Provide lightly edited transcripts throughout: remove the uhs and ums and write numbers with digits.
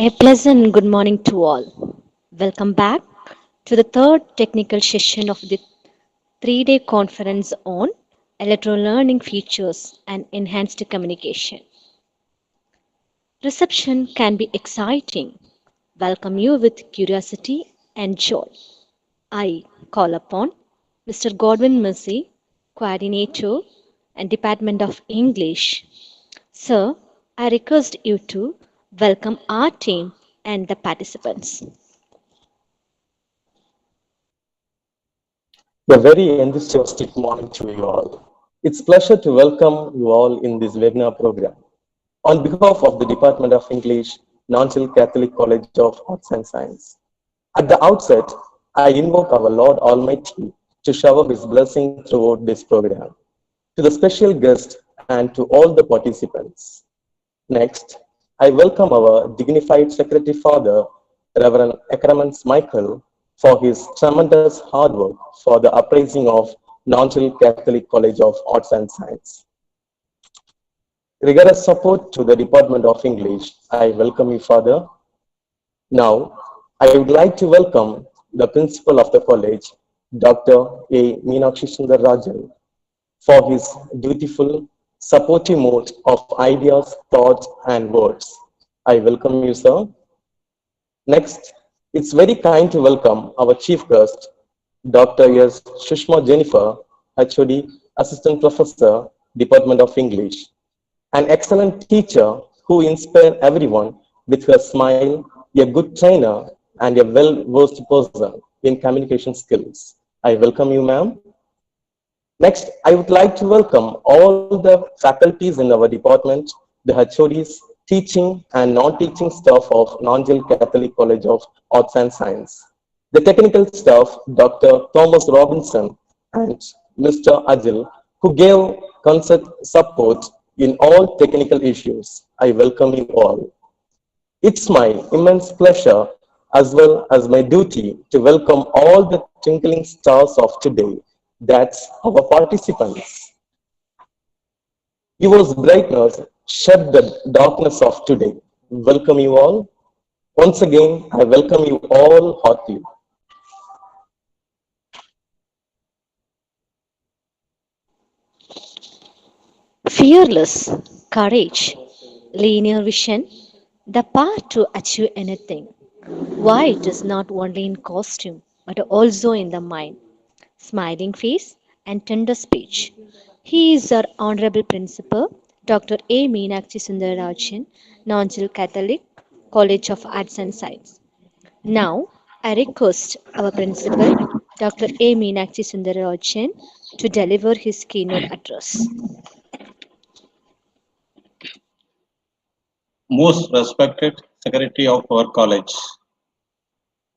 A pleasant good morning to all. Welcome back to the third technical session of the 3-day conference on electro learning features and enhanced communication. Reception can be exciting. Welcome you with curiosity and joy. I call upon Mr. Godwin Mercy, Coordinator and Department of English. Sir, I request you to welcome our team and the participants. A very enthusiastic morning to you all. It's a pleasure to welcome you all in this webinar program. On behalf of the Department of English, Nanjil Catholic College of Arts and Science. At the outset, I invoke our Lord Almighty to shower His blessing throughout this program, to the special guest and to all the participants. Next, I welcome our dignified Secretary Father, Reverend Ekramans Michael, for his tremendous hard work for the uprising of Nanjil Catholic College of Arts and Science. Rigorous support to the Department of English, I welcome you, Father. Now, I would like to welcome the Principal of the College, Dr. A. Meenakshi Sundar Rajan, for his dutiful, supportive mode of ideas, thoughts, and words. I welcome you, sir. Next, it's very kind to welcome our chief guest, Dr. S. Shushma Jennifer, HOD, Assistant Professor, Department of English, an excellent teacher who inspires everyone with her smile, a good trainer, and a well-versed person in communication skills. I welcome you, ma'am. Next, I would like to welcome all the faculties in our department, the HODs, teaching and non-teaching staff of Nanjil Catholic College of Arts and Science, the technical staff, Dr. Thomas Robinson and Mr. Ajil, who gave concert support in all technical issues. I welcome you all. It's my immense pleasure as well as my duty to welcome all the twinkling stars of today. That's our participants. Your brightness shed the darkness of today. Welcome you all. Once again, I welcome you all heartily. Fearless, courage, linear vision, the power to achieve anything. Why it is not only in costume, but also in the mind. Smiling face and tender speech. He is our Honorable Principal, Dr. A. Meenakshi Sundararajan, Nanjil Catholic College of Arts and Science. Now, I request our Principal, Dr. A. Meenakshi Sundararajan, to deliver his keynote address. Most respected Secretary of our college,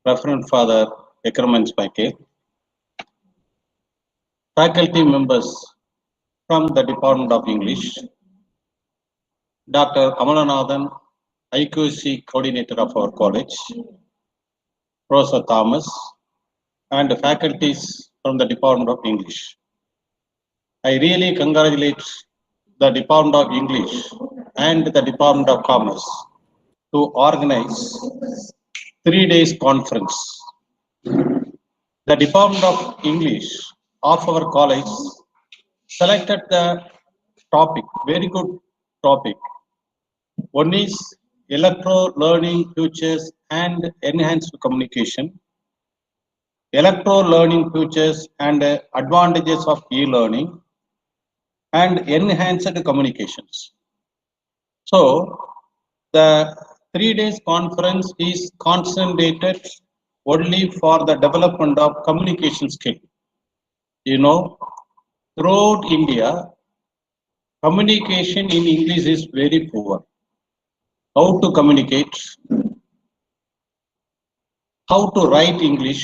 Reverend Father Ekramans Michael, faculty members from the Department of English, Dr. Amalanathan, IQC coordinator of our college, Professor Thomas, and faculties from the Department of English. I really congratulate the Department of English and the Department of Commerce to organize 3 days conference. The Department of English of our college selected the topic, very good topic. One is electro learning futures and enhanced communication. Electro learning futures and advantages of e-learning and enhanced communications. So the 3 days conference is concentrated only for the development of communication skill. You know, throughout India, communication in English is very poor. How to communicate, how to write English,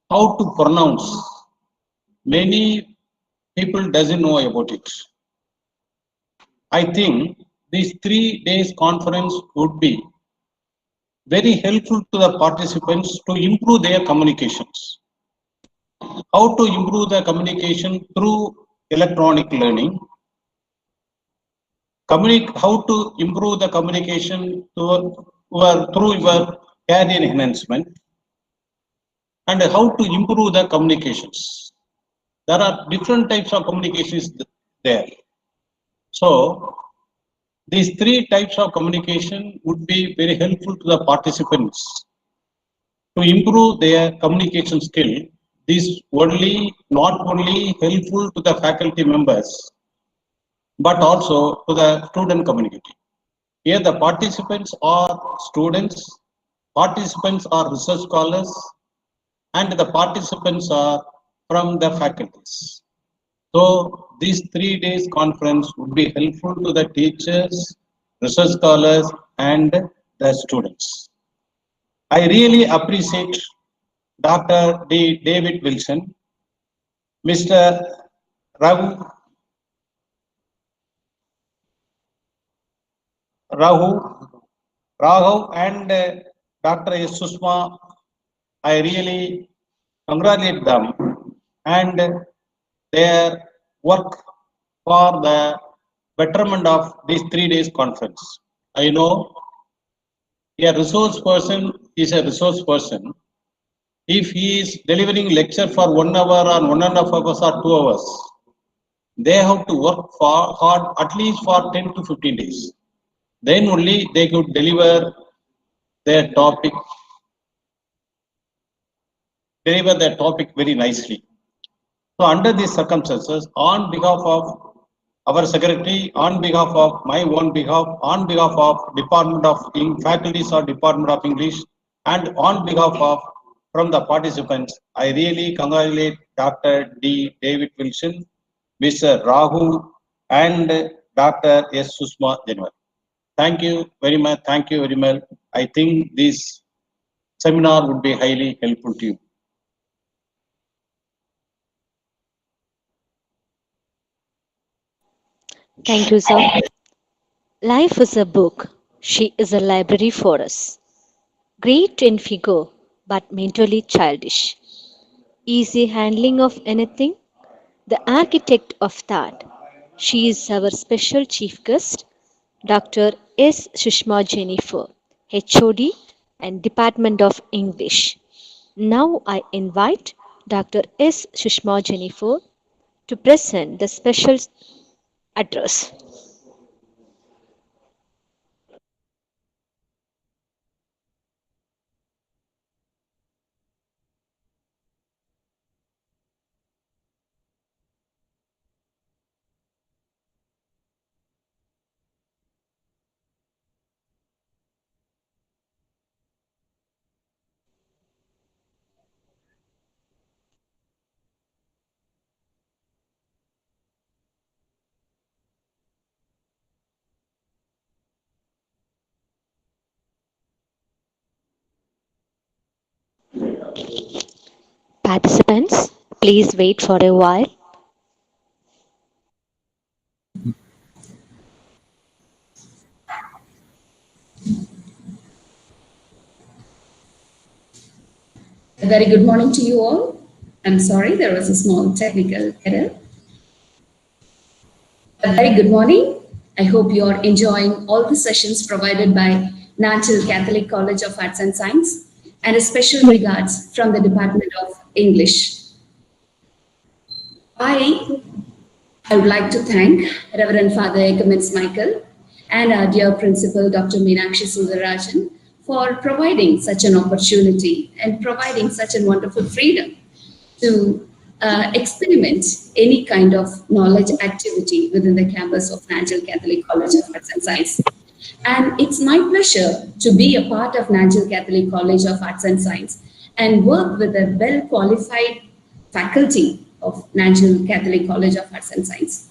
how to pronounce. Many people doesn't know about it. I think this 3 days conference would be very helpful to the participants to improve their communications. How to improve the communication through electronic learning, how to improve the communication through your career enhancement and how to improve the communications. There are different types of communications there. So these three types of communication would be very helpful to the participants to improve their communication skill. This not only helpful to the faculty members, but also to the student community. Here the participants are students, participants are research scholars, and the participants are from the faculties. So these 3 days conference would be helpful to the teachers, research scholars, and the students. I really appreciate Dr. David Wilson, Mr. Raghu Raghav, and Dr. S. Sushma. I really congratulate them and their work for the betterment of this 3 days conference. I know a resource person is a resource person. If he is delivering lecture for 1 hour or 1.5 hours or 2 hours, they have to work hard at least for 10 to 15 days. Then only they could deliver their topic very nicely. So under these circumstances, on behalf of our secretary, on behalf of my own behalf, on behalf of Department of Faculties or Department of English, and on behalf of from the participants, I really congratulate Dr. D. David Wilson, Mr. Raghu, and Dr. S. Sushma January. Thank you very much. Thank you very much. I think this seminar would be highly helpful to you. Thank you, sir. Life is a book. She is a library for us. Great in figure, but mentally childish. Easy handling of anything, the architect of thought. She is our special chief guest, Dr. S. Sushma Jennifer, HOD and Department of English. Now I invite Dr. S. Sushma Jennifer to present the special address. Participants, please wait for a while. A very good morning to you all. I'm sorry, there was a small technical error. A very good morning. I hope you are enjoying all the sessions provided by Nanchal Catholic College of Arts and Science, and a special regards from the Department of English. I would like to thank Reverend Father Ekamins Michael and our dear Principal Dr. Meenakshi Sundarajan for providing such an opportunity and providing such a wonderful freedom to experiment any kind of knowledge activity within the campus of Nanchal Catholic College of Arts and Science. And it's my pleasure to be a part of Nanchal Catholic College of Arts and Science and work with a well-qualified faculty of Nanchal Catholic College of Arts and Science.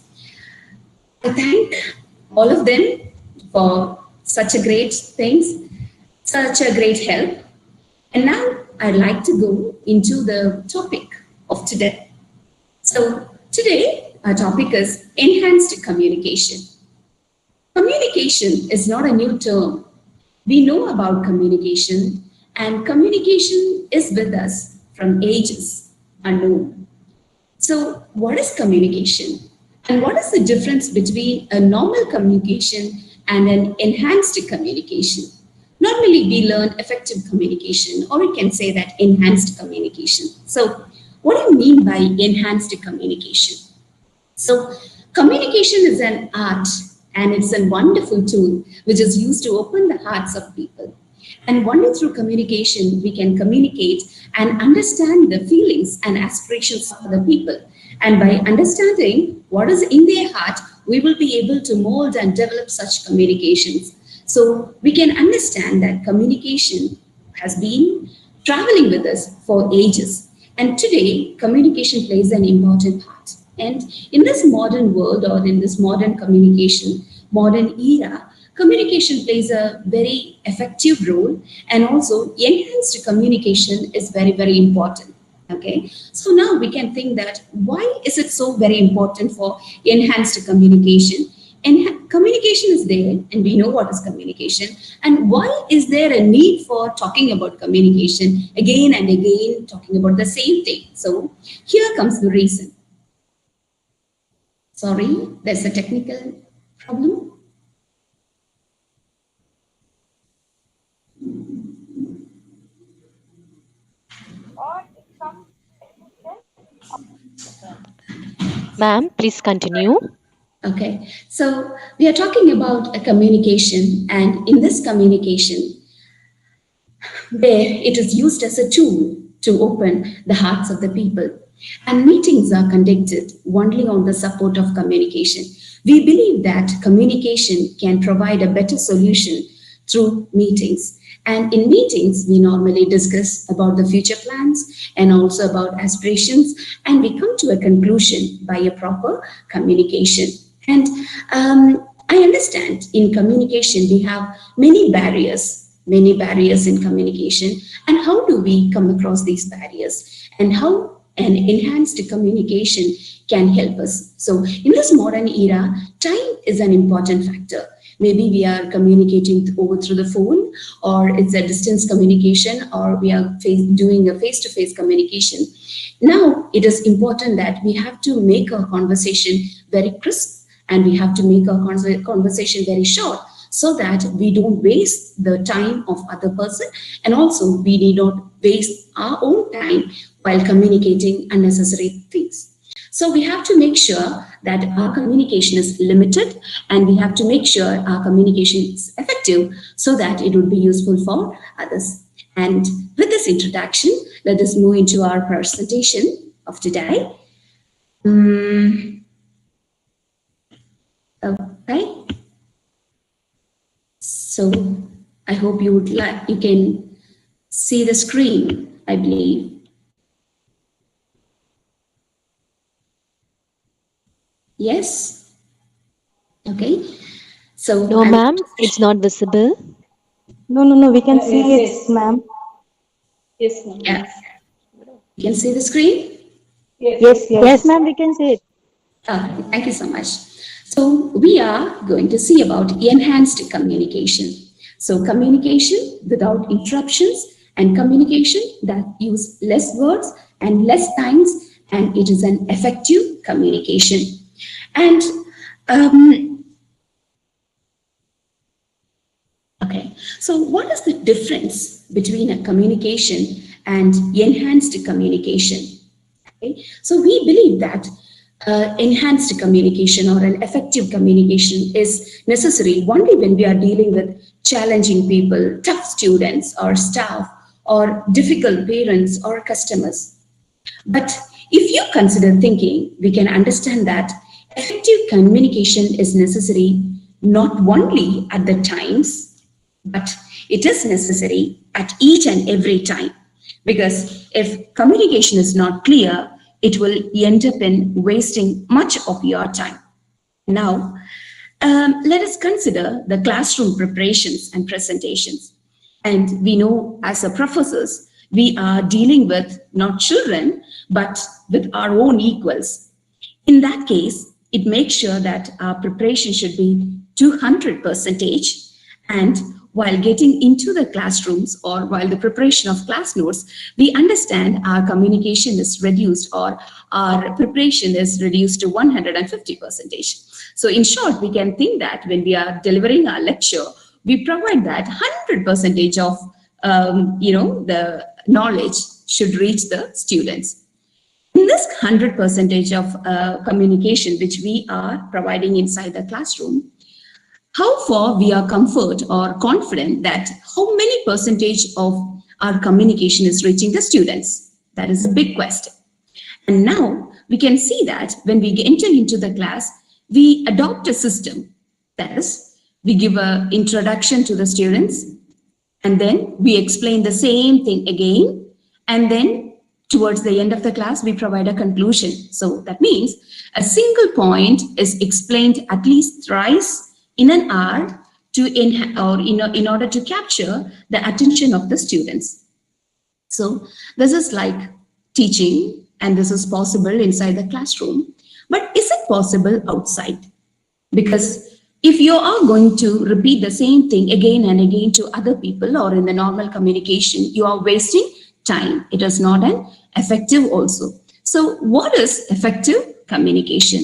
I thank all of them for such a great things, such a great help. And now I'd like to go into the topic of today. So today our topic is enhanced communication. Communication is not a new term. We know about communication, and communication is with us from ages unknown. So what is communication? And what is the difference between a normal communication and an enhanced communication? normally we learn effective communication, or we can say that enhanced communication. So what do you mean by enhanced communication? So communication is an art, and it's a wonderful tool which is used to open the hearts of people. And only through communication we can communicate and understand the feelings and aspirations of the people. And by understanding what is in their heart, we will be able to mold and develop such communications. So we can understand that communication has been traveling with us for ages. And today, communication plays an important part. And in this modern world, or in this modern communication, modern era, communication plays a very effective role, and also enhanced communication is very, very important. Okay, so now we can think that why is it so very important for enhanced communication? And communication is there, and we know what is communication. And why is there a need for talking about communication again and again, talking about the same thing? So here comes the reason. Sorry, there's a technical problem. Ma'am, please continue. Okay, so we are talking about a communication, and in this communication, where it is used as a tool to open the hearts of the people, and meetings are conducted only on the support of communication. We believe that communication can provide a better solution through meetings. And in meetings, we normally discuss about the future plans and also about aspirations, and we come to a conclusion by a proper communication. And I understand in communication, we have many barriers in communication. And how do we come across these barriers? And how an enhanced communication can help us? So in this modern era, time is an important factor. Maybe we are communicating through the phone, or it's a distance communication, or we are doing a face-to-face communication. Now, it is important that we have to make our conversation very crisp, and we have to make our conversation very short, so that we don't waste the time of other person, and also we need not waste our own time while communicating unnecessary things. So we have to make sure that our communication is limited, and we have to make sure our communication is effective so that it would be useful for others. And with this introduction, let us move into our presentation of today. Okay. So I hope you can see the screen, I believe. Yes. Okay. So No, ma'am, it's not visible. No, we can see it, ma'am. Yes, ma'am. Yeah. You can see the screen? Yes, ma'am, we can see it. Thank you so much. So we are going to see about enhanced communication. So communication without interruptions, and communication that use less words and less times, and it is an effective communication. And okay, so what is the difference between a communication and enhanced communication? Okay, so we believe that enhanced communication or an effective communication is necessary only when we are dealing with challenging people, tough students or staff, or difficult parents or customers. But if you consider thinking, we can understand that effective communication is necessary not only at the times, but it is necessary at each and every time. Because if communication is not clear, it will end up in wasting much of your time. Now, let us consider the classroom preparations and presentations. And we know as a professors, we are dealing with not children, but with our own equals. In that case, it makes sure that our preparation should be 200%. And while getting into the classrooms or while the preparation of class notes, we understand our communication is reduced, or our preparation is reduced to 150%. So in short, we can think that when we are delivering our lecture, we provide that 100% of the knowledge should reach the students. In this 100% of communication which we are providing inside the classroom, how far we are comfort or confident that how many percentage of our communication is reaching the students? That is a big question. And now we can see that when we enter into the class, we adopt a system. That is, we give an introduction to the students, and then we explain the same thing again, and then towards the end of the class, we provide a conclusion. So that means a single point is explained at least thrice in an hour in order to capture the attention of the students. So this is like teaching, and this is possible inside the classroom. But is it possible outside? Because if you are going to repeat the same thing again and again to other people or in the normal communication, you are wasting time. It is not an effective also. So what is effective communication?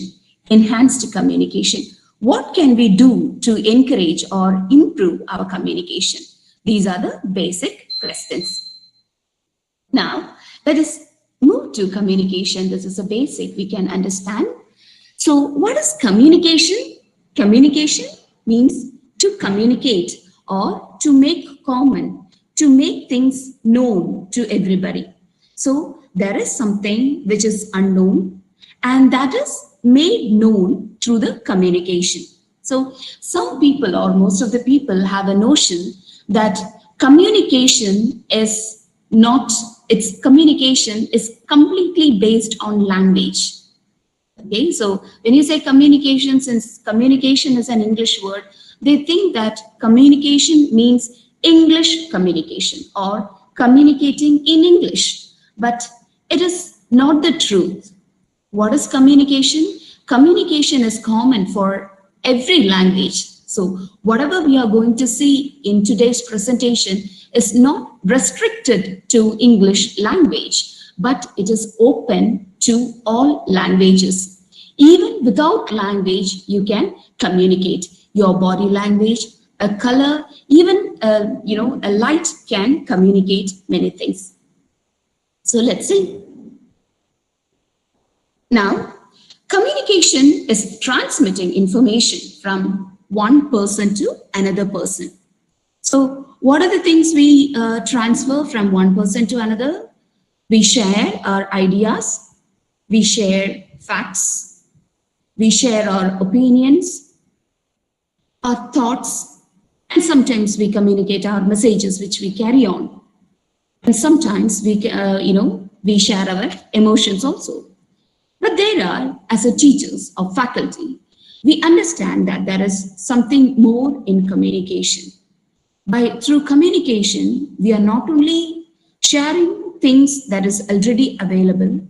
Enhanced communication. What can we do to encourage or improve our communication? These are the basic questions. Now, let us move to communication. This is a basic we can understand. So what is communication? Communication means to communicate or to make common, to make things known to everybody. So there is something which is unknown, and that is made known through the communication. So some people or most of the people have a notion that communication is not, its communication is completely based on language. Okay, so when you say communication, since communication is an English word, they think that communication means English communication or communicating in English, but it is not the truth. What is communication? Communication is common for every language. So whatever we are going to see in today's presentation is not restricted to English language, but it is open to all languages. Even without language, you can communicate. Your body language, a color, even a light can communicate many things. So let's see. Now, communication is transmitting information from one person to another person. So what are the things we transfer from one person to another? We share our ideas, we share facts, we share our opinions, our thoughts, and sometimes we communicate our messages which we carry on. And sometimes we share our emotions also. But there are, as a teachers or faculty, we understand that there is something more in communication. Through communication, we are not only sharing things that is already available,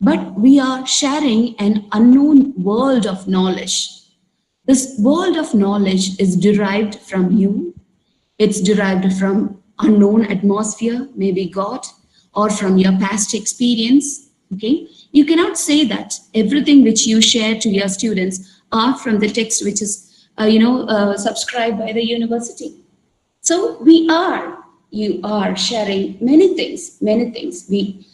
but we are sharing an unknown world of knowledge. This world of knowledge is derived from you. It's derived from unknown atmosphere, maybe God, or from your past experience. Okay, you cannot say that everything which you share to your students are from the text which is subscribed by the university. So you are sharing many things. We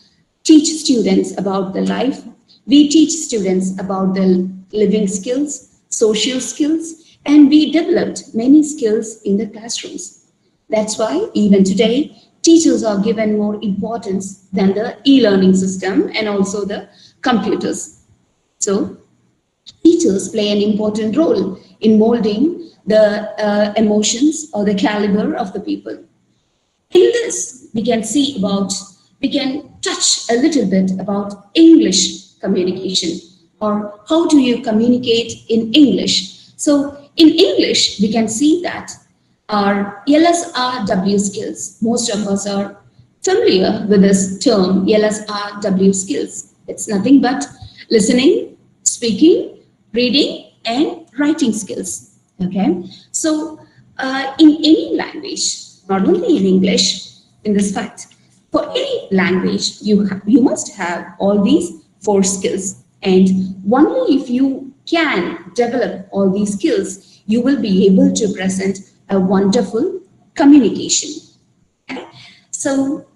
teach students about the life. We teach students about the living skills, social skills, and we developed many skills in the classrooms. That's why even today, teachers are given more importance than the e-learning system and also the computers. So teachers play an important role in molding the emotions or the caliber of the people. In this, we can touch a little bit about English communication, or how do you communicate in English. So in English, we can see that our LSRW skills, most of us are familiar with this term, LSRW skills. It's nothing but listening, speaking, reading, and writing skills. Okay, so in any language, not only in English, in this fact, for any language, you must have all these 4 skills. And only if you can develop all these skills, you will be able to present a wonderful communication. Okay? So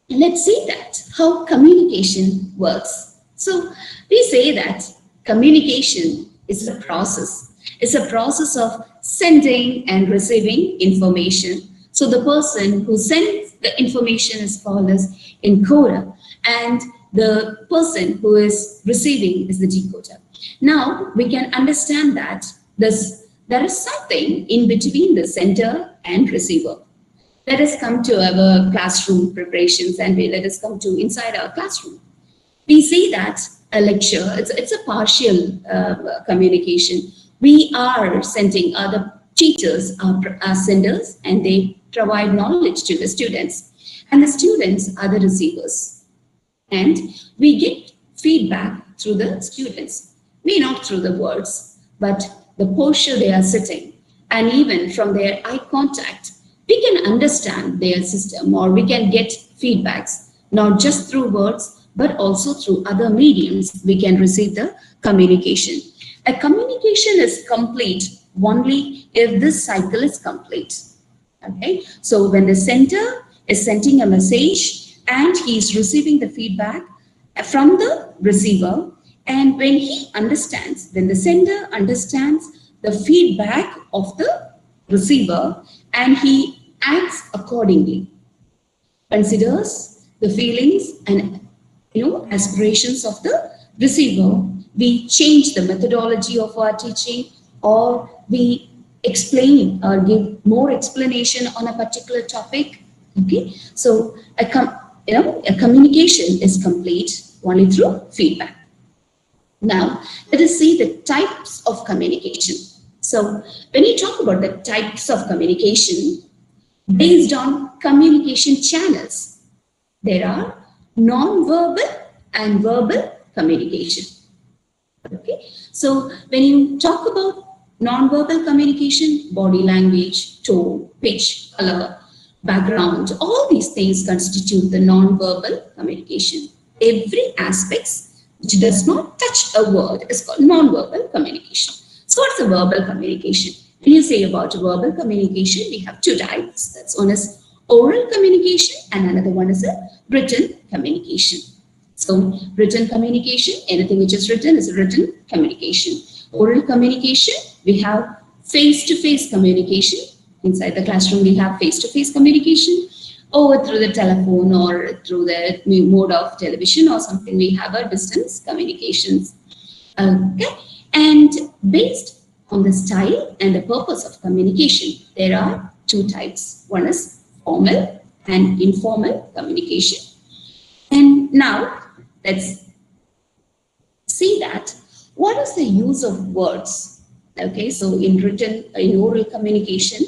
let's see that how communication works. So we say that communication is a process. It's a process of sending and receiving information. So the person who sends the information is called as encoder, and the person who is receiving is the decoder. Now we can understand that there is something in between the sender and receiver. Let us come to our classroom preparations and let us come to inside our classroom. We see that a lecture, it's a partial communication. We are sending, the teachers are senders, and they provide knowledge to the students. And the students are the receivers. And we get feedback through the students, maybe not through the words, but the posture they are sitting. And even from their eye contact, we can understand their system, or we can get feedbacks, not just through words, but also through other mediums. We can receive the communication. A communication is complete only if this cycle is complete. Okay, so when the sender is sending a message and he is receiving the feedback from the receiver, and when he understands, when the sender understands the feedback of the receiver and he acts accordingly, considers the feelings and aspirations of the receiver, we change the methodology of our teaching, or we explain or give more explanation on a particular topic. Okay, so a communication is complete only through feedback. Now let us see the types of communication. So when you talk about the types of communication based on communication channels, there are non-verbal and verbal communication. Okay, so when you talk about non-verbal communication, body language, tone, pitch, color, background, all these things constitute the non-verbal communication. Every aspect which does not touch a word is called non-verbal communication. So what's a verbal communication? When you say about verbal communication, we have two types. That's one is oral communication and another one is a written communication. So written communication, anything which is written is written communication. Oral communication, we have face-to-face communication. Inside the classroom, we have face-to-face communication, or through the telephone or through the mode of television or something, we have a distance communications. Okay, and based on the style and the purpose of communication, there are two types. One is formal and informal communication. And now let's see that what is the use of words. Okay, so in oral communication,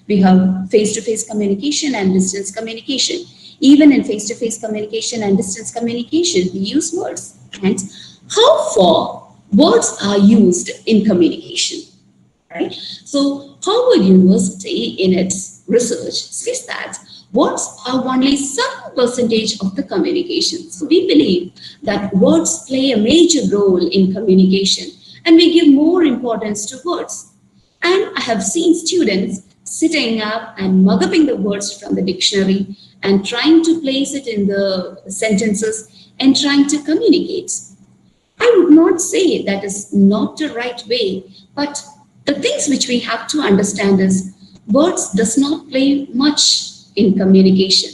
we have face-to-face communication and distance communication. Even in face-to-face communication and distance communication, we use words. And how far words are used in communication? Right? So Harvard University in its research says that words are only some percentage of the communication. So we believe that words play a major role in communication, and we give more importance to words. And I have seen students sitting up and mug-upping the words from the dictionary and trying to place it in the sentences and trying to communicate. I would not say that is not the right way, but the things which we have to understand is words does not play much in communication.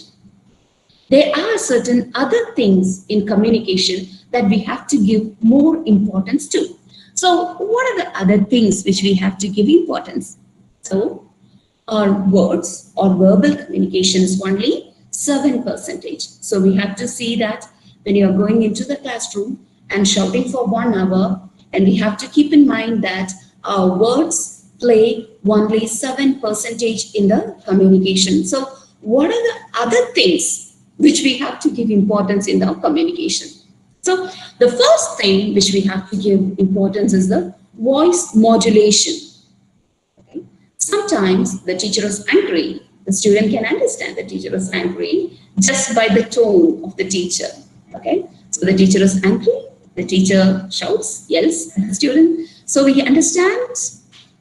There are certain other things in communication that we have to give more importance to. So what are the other things which we have to give importance? So our words or verbal communication is only 7%. So we have to see that when you are going into the classroom and shouting for 1 hour, and we have to keep in mind that our words play only 7% in the communication. So what are the other things which we have to give importance in the communication? So the first thing which we have to give importance is the voice modulation. Okay. Sometimes the teacher is angry. The student can understand the teacher is angry just by the tone of the teacher. Okay. So the teacher is angry. The teacher shouts, yells at the student. So we understand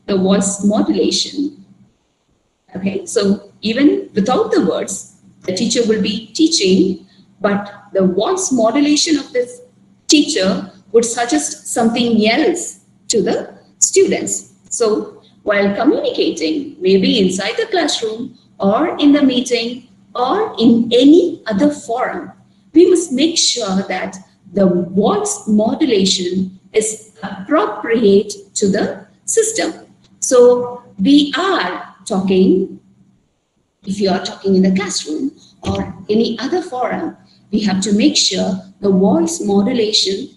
the voice modulation. Okay, so even without the words, the teacher will be teaching, but the voice modulation of this teacher would suggest something else to the students. So while communicating, maybe inside the classroom or in the meeting or in any other forum, we must make sure that the voice modulation is appropriate to the system. So we are talking, if you are talking in the classroom or any other forum, we have to make sure the voice modulation,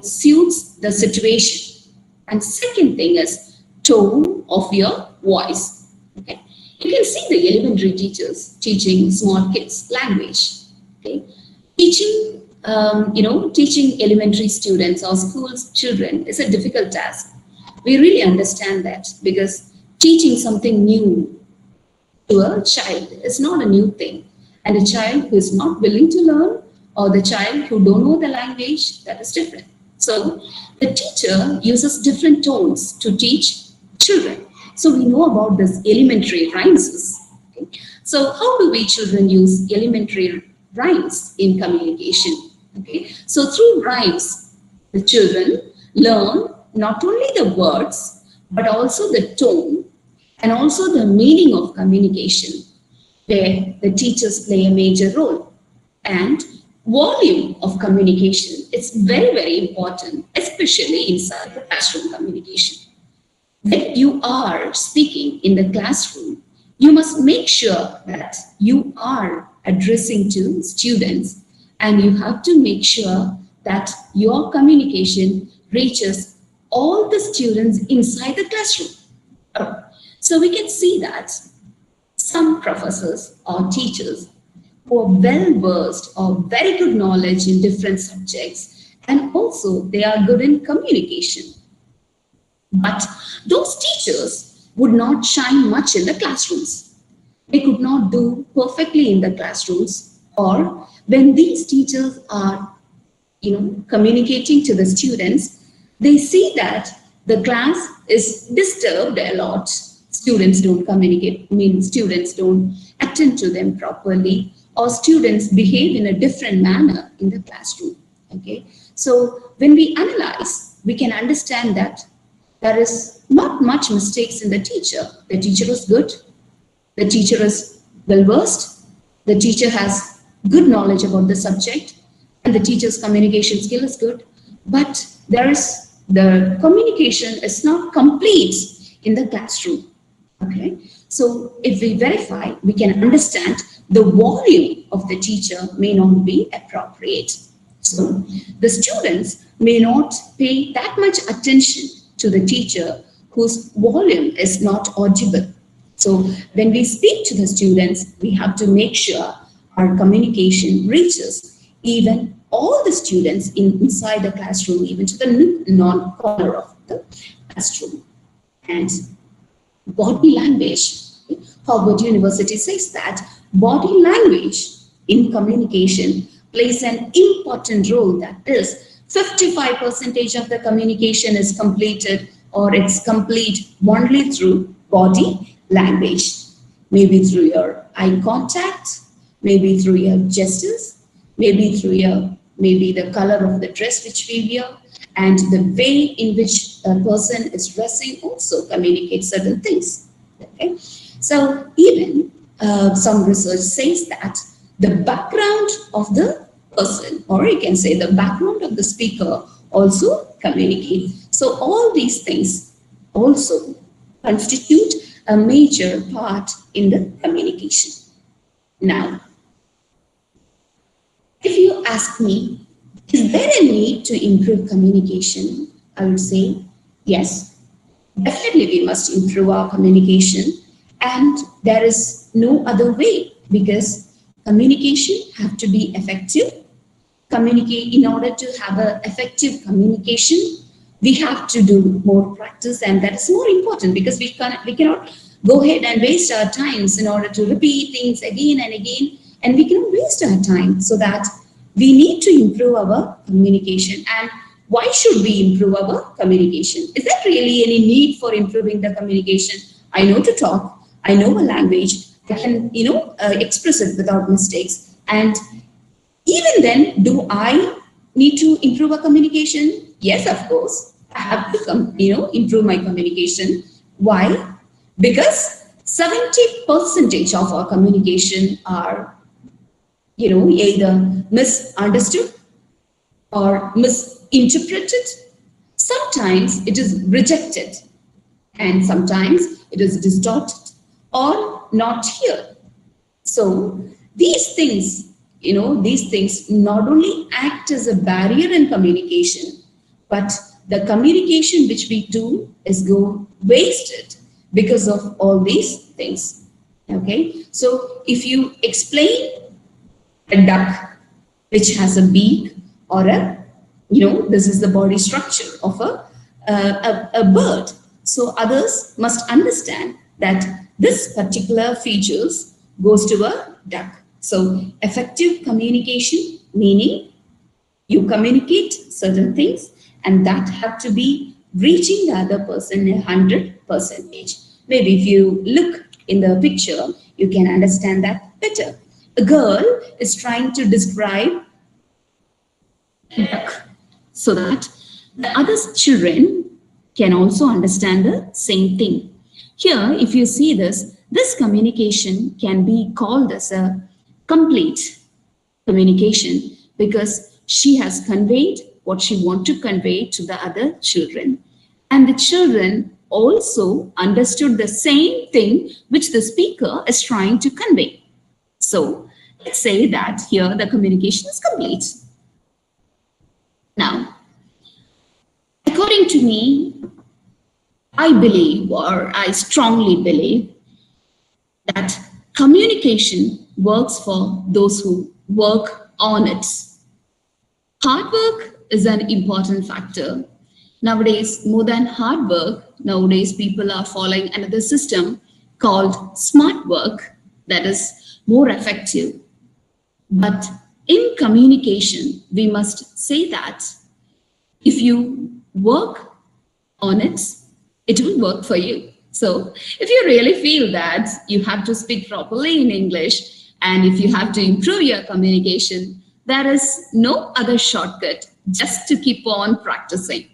suits the situation. And second thing is tone of your voice. Okay, you can see the elementary teachers teaching small kids language. Okay, teaching, teaching elementary students or schools children is a difficult task. We really understand that, because teaching something new to a child is not a new thing. And a child who is not willing to learn, or the child who don't know the language, that is different. So the teacher uses different tones to teach children. So we know about this elementary rhymes. Okay? So how do we children use elementary rhymes in communication? Okay? So through rhymes, the children learn not only the words, but also the tone and also the meaning of communication, where the teachers play a major role. And volume of communication, it's very, very important, especially inside the classroom communication. When you are speaking in the classroom, you must make sure that you are addressing to students, and you have to make sure that your communication reaches all the students inside the classroom. So we can see that some professors or teachers who are well versed or very good knowledge in different subjects, and also they are good in communication. But those teachers would not shine much in the classrooms. They could not do perfectly in the classrooms, or when these teachers are communicating to the students, they see that the class is disturbed a lot. Students don't communicate, students don't attend to them properly, or students behave in a different manner in the classroom. Okay, so when we analyze, we can understand that there is not much mistakes in the teacher. The teacher is good, the teacher is well versed, the teacher has good knowledge about the subject, and the teacher's communication skill is good, but the communication is not complete in the classroom. Okay, so if we verify, we can understand the volume of the teacher may not be appropriate. So the students may not pay that much attention to the teacher whose volume is not audible. So when we speak to the students, we have to make sure our communication reaches even all the students inside the classroom, even to the non-corner of the classroom. And body language. Harvard University says that body language in communication plays an important role. That is, 55% of the communication is completed, or it's complete only through body language. Maybe through your eye contact, maybe through your gestures, maybe through maybe the color of the dress which we wear, and the way in which a person is dressing also communicates certain things. Okay? So even some research says that the background of the person, or you can say the background of the speaker, also communicates. So all these things also constitute a major part in the communication. Now, if you ask me, is there a need to improve communication? I would say yes. Definitely we must improve our communication, and there is no other way, because communication have to be effective. In order to have an effective communication, we have to do more practice, and that is more important, because we cannot go ahead and waste our times in order to repeat things again and again, and we cannot waste our time. So that we need to improve our communication. And why should we improve our communication? Is there really any need for improving the communication? I know to talk, I know a language, I can, express it without mistakes. And even then, do I need to improve our communication? Yes, of course. I have to improve my communication. Why? Because 70% of our communication are, either misunderstood or misinterpreted. Sometimes it is rejected, and sometimes it is distorted or not here. So these things, not only act as a barrier in communication, but the communication which we do is go wasted because of all these things. Okay, so if you explain a duck which has a beak, or this is the body structure of a bird, so others must understand that this particular features goes to a duck. So effective communication, meaning you communicate certain things and that have to be reaching the other person 100%. Maybe if you look in the picture, you can understand that better. A girl is trying to describe a duck so that the other children can also understand the same thing. Here, if you see this communication can be called as a complete communication because she has conveyed what she wants to convey to the other children. And the children also understood the same thing which the speaker is trying to convey. So let's say that here the communication is complete. Now, according to me, I believe, or I strongly believe, that communication works for those who work on it. Hard work is an important factor. Nowadays, more than hard work, nowadays people are following another system called smart work that is more effective. But in communication, we must say that if you work on it, it will work for you. So if you really feel that you have to speak properly in English and if you have to improve your communication, there is no other shortcut, just to keep on practicing.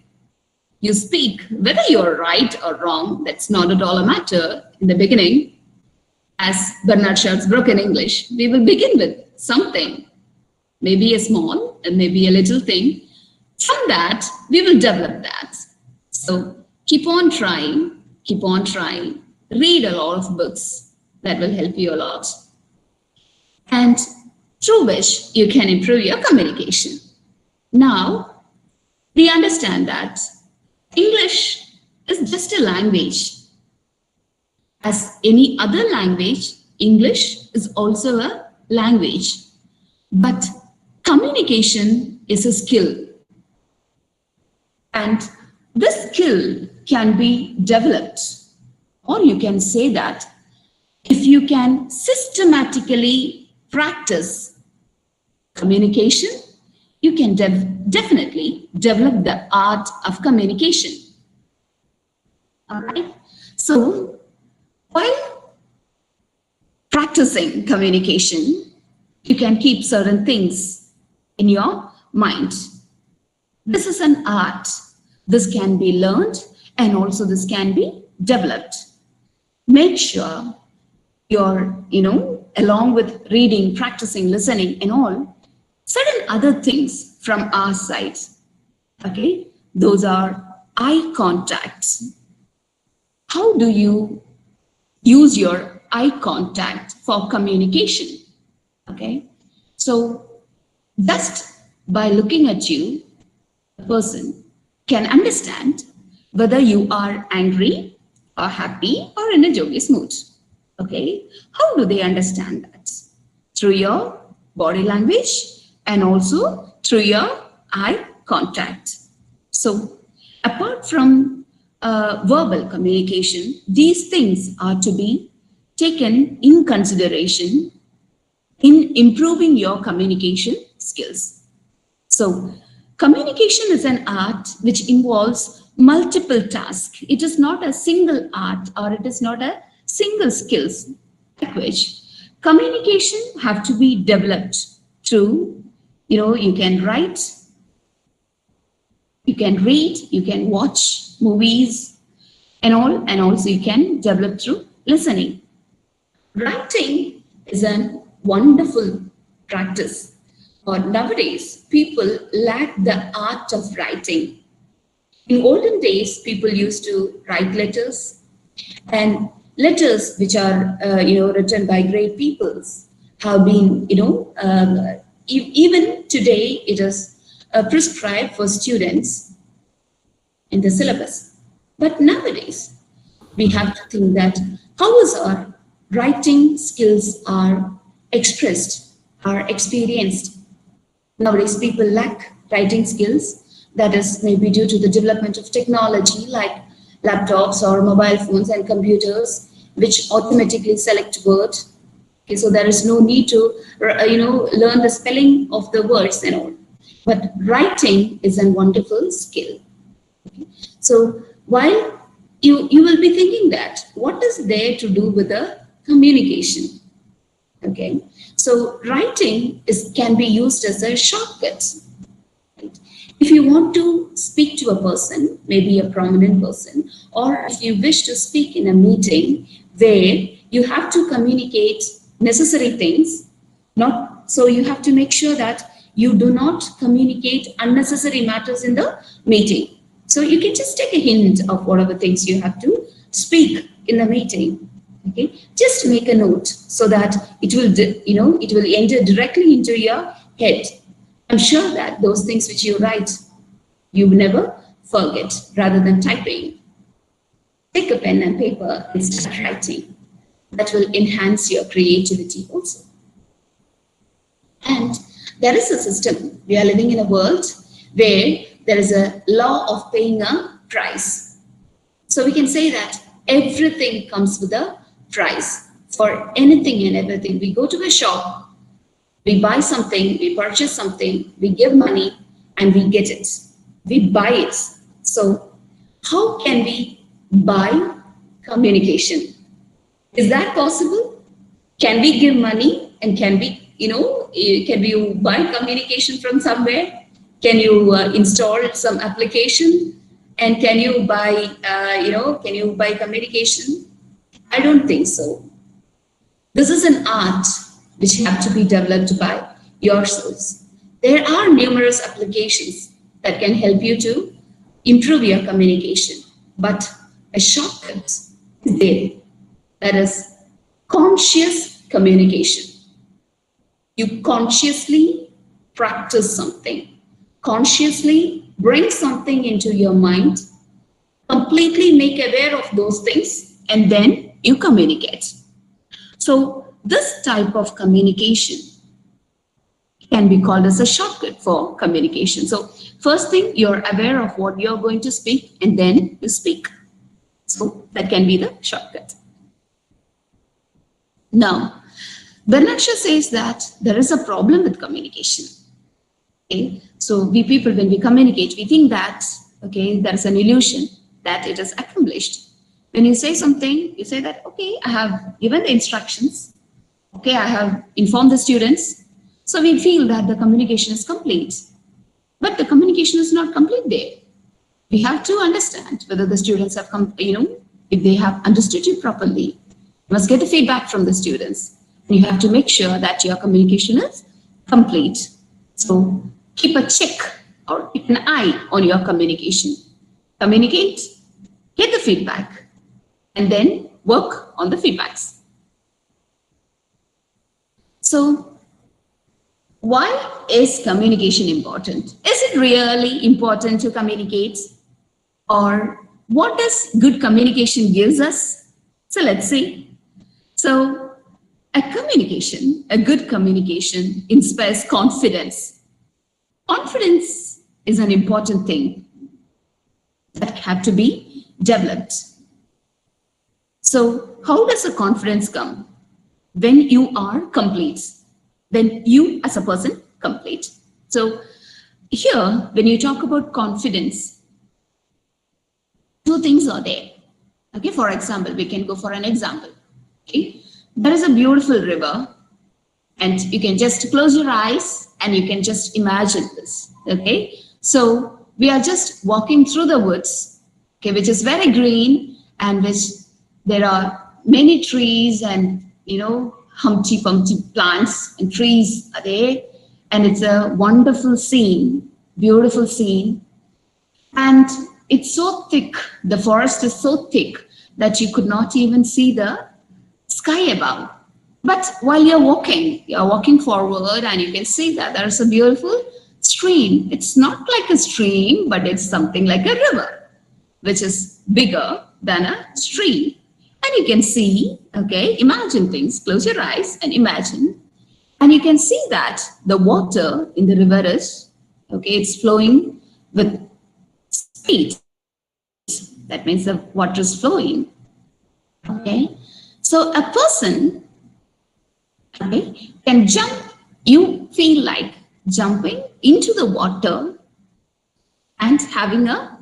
You speak, whether you're right or wrong, that's not at all a matter in the beginning. As Bernard Shaw's broken English, we will begin with something, maybe a small and maybe a little thing. From that, we will develop that. So keep on trying, read a lot of books that will help you a lot. And through which you can improve your communication. Now, we understand that English is just a language. As any other language, English is also a language. But communication is a skill. And this skill can be developed, or you can say that if you can systematically practice communication, you can definitely develop the art of communication. All right. So while practicing communication, you can keep certain things in your mind. This is an art. This can be learned and also this can be developed. Make sure you're, along with reading, practicing, listening and all, certain other things from our side. Okay, those are eye contacts. How do you use your eye contact for communication? Okay, so just by looking at you, the person can understand whether you are angry or happy or in a joyous mood. Okay, how do they understand that? Through your body language and also through your eye contact. So apart from verbal communication, these things are to be taken in consideration in improving your communication skills. So communication is an art which involves multiple tasks. It is not a single art or it is not a single skills language. Communication have to be developed through, you can write, you can read, you can watch movies and all, and also you can develop through listening. Writing is a wonderful practice, but nowadays people lack the art of writing. In olden days, people used to write letters, and letters which are written by great peoples have been even today it is prescribed for students in the syllabus. But nowadays we have to think that how is our writing skills are expressed, are experienced. Nowadays people lack writing skills. That is maybe due to the development of technology like laptops or mobile phones and computers, which automatically select words. Okay, so there is no need to, learn the spelling of the words and all. But writing is a wonderful skill. Okay. So while you will be thinking that, what is there to do with the communication? Okay, so writing can be used as a shortcut. If you want to speak to a person, maybe a prominent person, or if you wish to speak in a meeting where you have to communicate necessary things, so you have to make sure that you do not communicate unnecessary matters in the meeting. So you can just take a hint of whatever things you have to speak in the meeting. Okay, just make a note so that it will enter directly into your head. I'm sure that those things which you write, you never forget rather than typing. Take a pen and paper and start writing. That will enhance your creativity also. And there is a system. We are living in a world where there is a law of paying a price. So we can say that everything comes with a price for anything and everything. We go to a shop, we buy something, we purchase something, we give money, and we get it. We buy it. So how can we buy communication? Is that possible? Can we give money and can you buy communication from somewhere? Can you install some application and can you buy communication? I don't think so. This is an art which have to be developed by yourselves. There are numerous applications that can help you to improve your communication, but a shortcut is there. That is conscious communication. You consciously practice something, consciously bring something into your mind, completely make aware of those things, and then you communicate. So this type of communication can be called as a shortcut for communication. So first thing, you're aware of what you're going to speak, and then you speak. So that can be the shortcut. Now, Bernard Shaw says that there is a problem with communication. Okay? So we people, when we communicate, we think that, okay, there is an illusion that it is accomplished. When you say something, you say that, okay, I have given the instructions. Okay, I have informed the students. So we feel that the communication is complete. But the communication is not complete there. We have to understand whether the students have come, if they have understood you properly. You must get the feedback from the students. And you have to make sure that your communication is complete. So keep a check or keep an eye on your communication. Communicate, get the feedback, and then work on the feedbacks. So why is communication important? Is it really important to communicate? Or what does good communication gives us? So let's see. So a good communication inspires confidence. Confidence is an important thing that have to be developed. So how does a confidence come? When you are complete, when you as a person complete. So here, when you talk about confidence, two things are there. Okay, for example, we can go for an example. Okay? There is a beautiful river, and you can just close your eyes and you can just imagine this. Okay, so we are just walking through the woods, okay, which is very green and which there are many trees and Humpty Pumpty plants and trees are there, and it's a wonderful scene, beautiful scene. And it's so thick, the forest is so thick that you could not even see the sky above. But while you're walking forward, and you can see that there's a beautiful stream. It's not like a stream, but it's something like a river, which is bigger than a stream. And you can see, okay, imagine things, close your eyes and imagine. And you can see that the water in the river is, okay, it's flowing with speed. That means the water is flowing. Okay, so a person, okay, can jump. You feel like jumping into the water and having a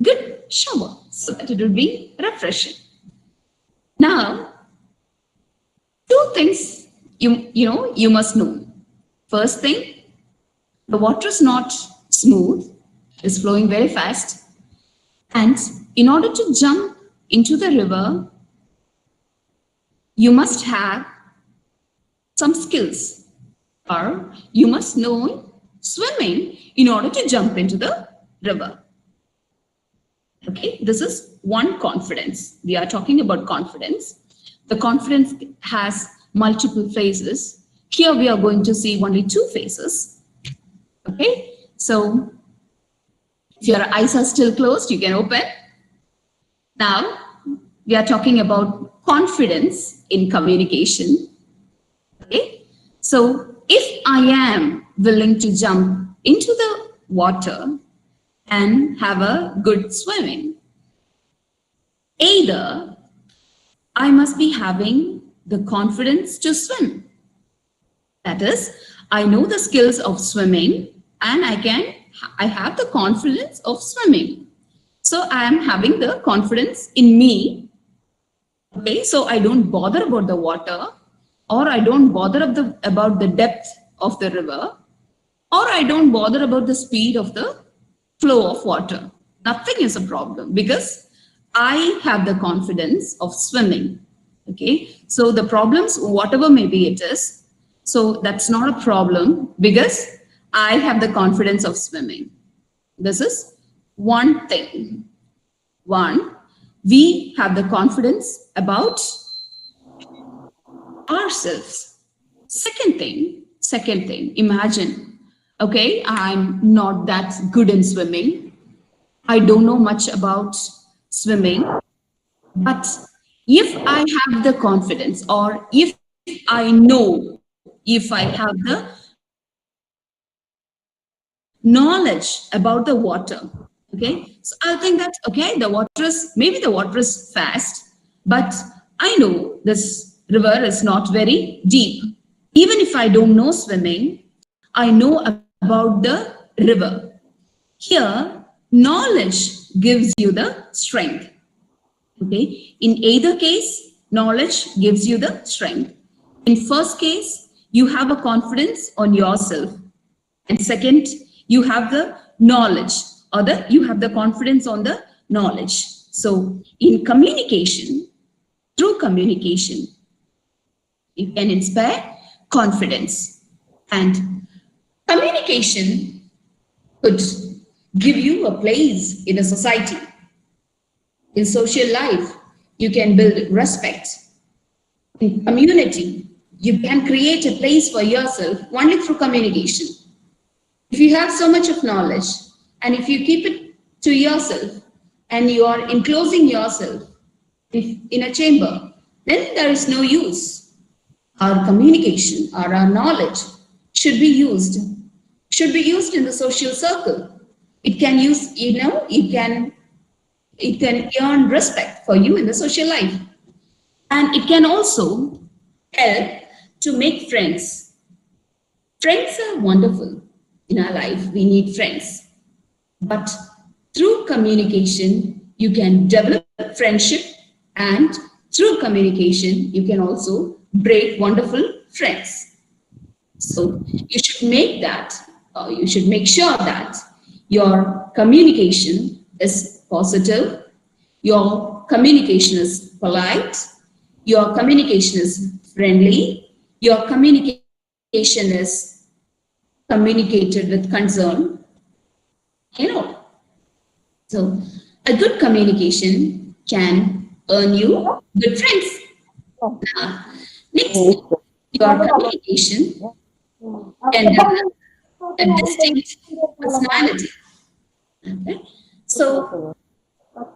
good shower so that it will be refreshing. Now, two things you must know. First thing, the water is not smooth, it's flowing very fast. And in order to jump into the river, you must have some skills, or you must know swimming in order to jump into the river. Okay, this is one confidence. We are talking about confidence. The confidence has multiple phases. Here we are going to see only two phases. Okay, so if your eyes are still closed, you can open. Now, we are talking about confidence in communication. Okay, so if I am willing to jump into the water and have a good swimming, either I must be having the confidence to swim. That is, I know the skills of swimming and I have the confidence of swimming. So I am having the confidence in me. Okay, so I don't bother about the water, or I don't bother about the depth of the river, or I don't bother about the speed of the flow of water. Nothing is a problem because I have the confidence of swimming. Okay, so the problems, whatever maybe it is, so that's not a problem because I have the confidence of swimming. This is one thing. One, we have the confidence about ourselves. Second thing, imagine, okay, I'm not that good in swimming. I don't know much about swimming, but if I have the confidence, or if I know, if I have the knowledge about the water, okay, so I'll think that, okay, maybe the water is fast, but I know this river is not very deep. Even if I don't know swimming, I know about the river. Here, knowledge gives you the strength. Okay, in either case, knowledge gives you the strength. In first case, you have a confidence on yourself, and second, you have the knowledge, or you have the confidence on the knowledge. So in communication, through communication, you can inspire confidence, and communication could give you a place in a society. In social life, you can build respect. In community, you can create a place for yourself only through communication. If you have so much of knowledge, and if you keep it to yourself, and you are enclosing yourself in a chamber, then there is no use. Our communication or our knowledge should be used in the social circle. It can use, it can earn respect for you in the social life. And it can also help to make friends. Friends are wonderful in our life. We need friends. But through communication, you can develop friendship and through communication, you can also break wonderful friends. So you should you should make sure that your communication is positive, your communication is polite, your communication is friendly, your communication is communicated with concern, you know. So a good communication can earn you good friends. Next, your communication can develop a distinct personality. Okay? So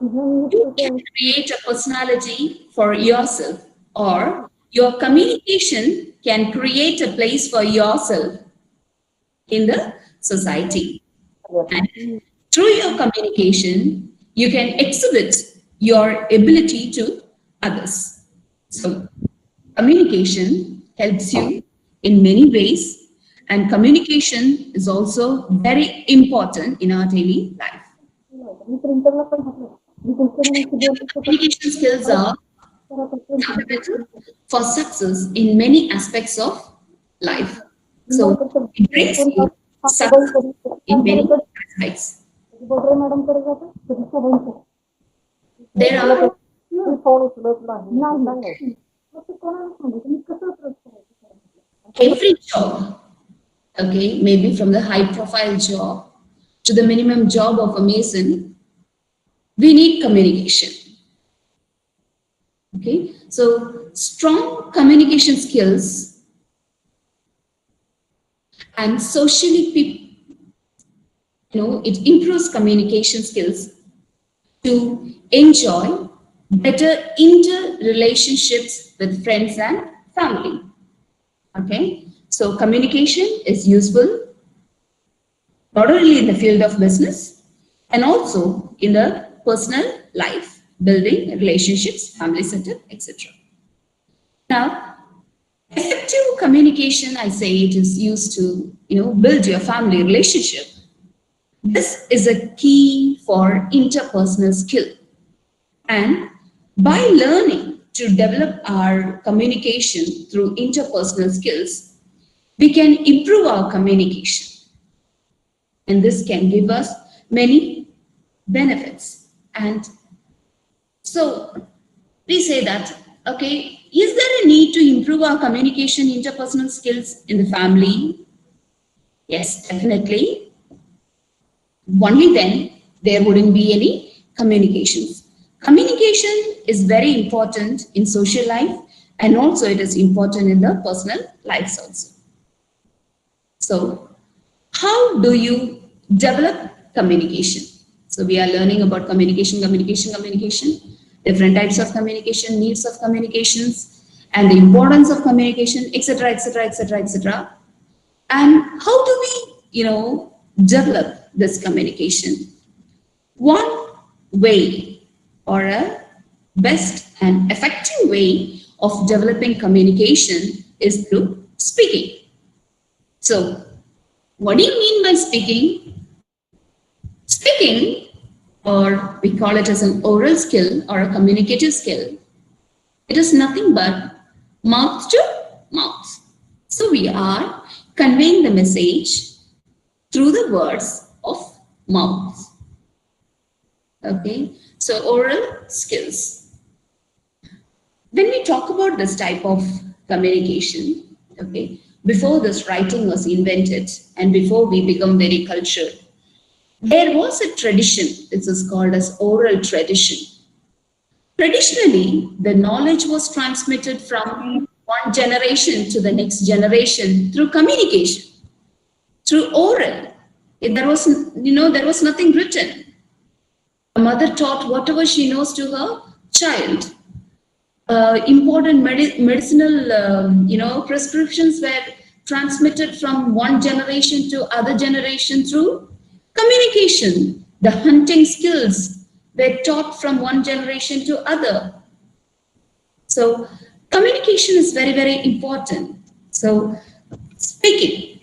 you can create a personality for yourself, or your communication can create a place for yourself in the society. And through your communication, you can exhibit your ability to others. So communication helps you in many ways, and communication is also very important in our daily life. Communication skills are fundamental for success in many aspects of life. So it brings you success in many aspects. There are every job, okay, maybe from the high profile job to the minimum job of a mason, we need communication. Okay, so strong communication skills and socially, it improves communication skills to enjoy better interrelationships with friends and family. Okay, so communication is useful not only in the field of business and also in the personal life, building relationships, family setup, etc. Now, effective communication, I say it is used to, build your family relationship. This is a key for interpersonal skill. And by learning to develop our communication through interpersonal skills, we can improve our communication. And this can give us many benefits. And so we say that, okay, is there a need to improve our communication interpersonal skills in the family? Yes, definitely. Only then there wouldn't be any communications. Communication is very important in social life, and also it is important in the personal lives also. So how do you develop communication? So we are learning about communication, different types of communication, needs of communications, and the importance of communication, etc., etc., etc., etc. And how do we, develop this communication? One way, or a best and effective way of developing communication is through speaking. So what do you mean by speaking? Speaking, or we call it as an oral skill or a communicative skill, it is nothing but mouth to mouth. So we are conveying the message through the words of mouth. Okay, so oral skills. When we talk about this type of communication, okay, before this writing was invented and before we become very cultured, there was a tradition. This is called as oral tradition. Traditionally, the knowledge was transmitted from one generation to the next generation through communication, through oral. There was nothing written. A mother taught whatever she knows to her child. Important medicinal, prescriptions were transmitted from one generation to other generation through communication. The hunting skills were taught from one generation to other. So communication is very, very important. So speaking.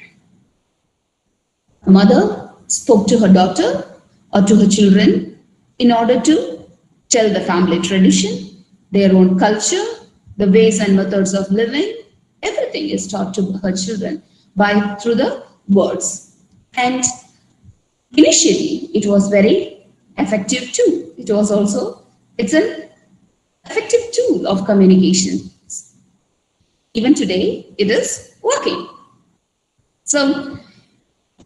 A mother spoke to her daughter or to her children in order to tell the family tradition, their own culture, the ways and methods of living. Everything is taught to her children through the words. And initially, it was very effective too. It's an effective tool of communication. Even today, it is working. So,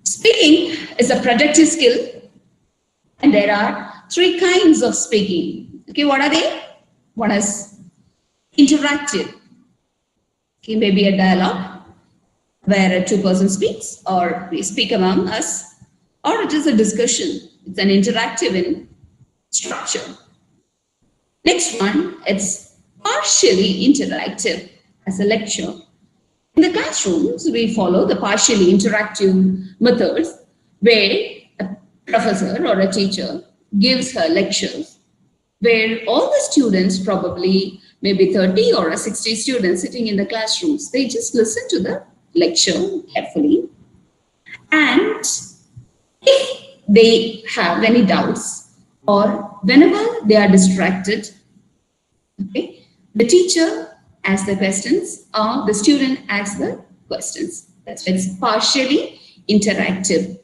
speaking is a productive skill, and there are 3 kinds of speaking. Okay, what are they? One is interactive. Okay, maybe a dialogue where 2 persons speaks, or we speak among us, or it is a discussion. It's an interactive in structure. Next one, it's partially interactive as a lecture. In the classrooms, we follow the partially interactive methods where a professor or a teacher gives her lectures, where all the students, probably maybe 30 or 60 students sitting in the classrooms, they just listen to the lecture carefully. And if they have any doubts or whenever they are distracted, okay, the teacher asks the questions or the student asks the questions. That's why it's partially interactive.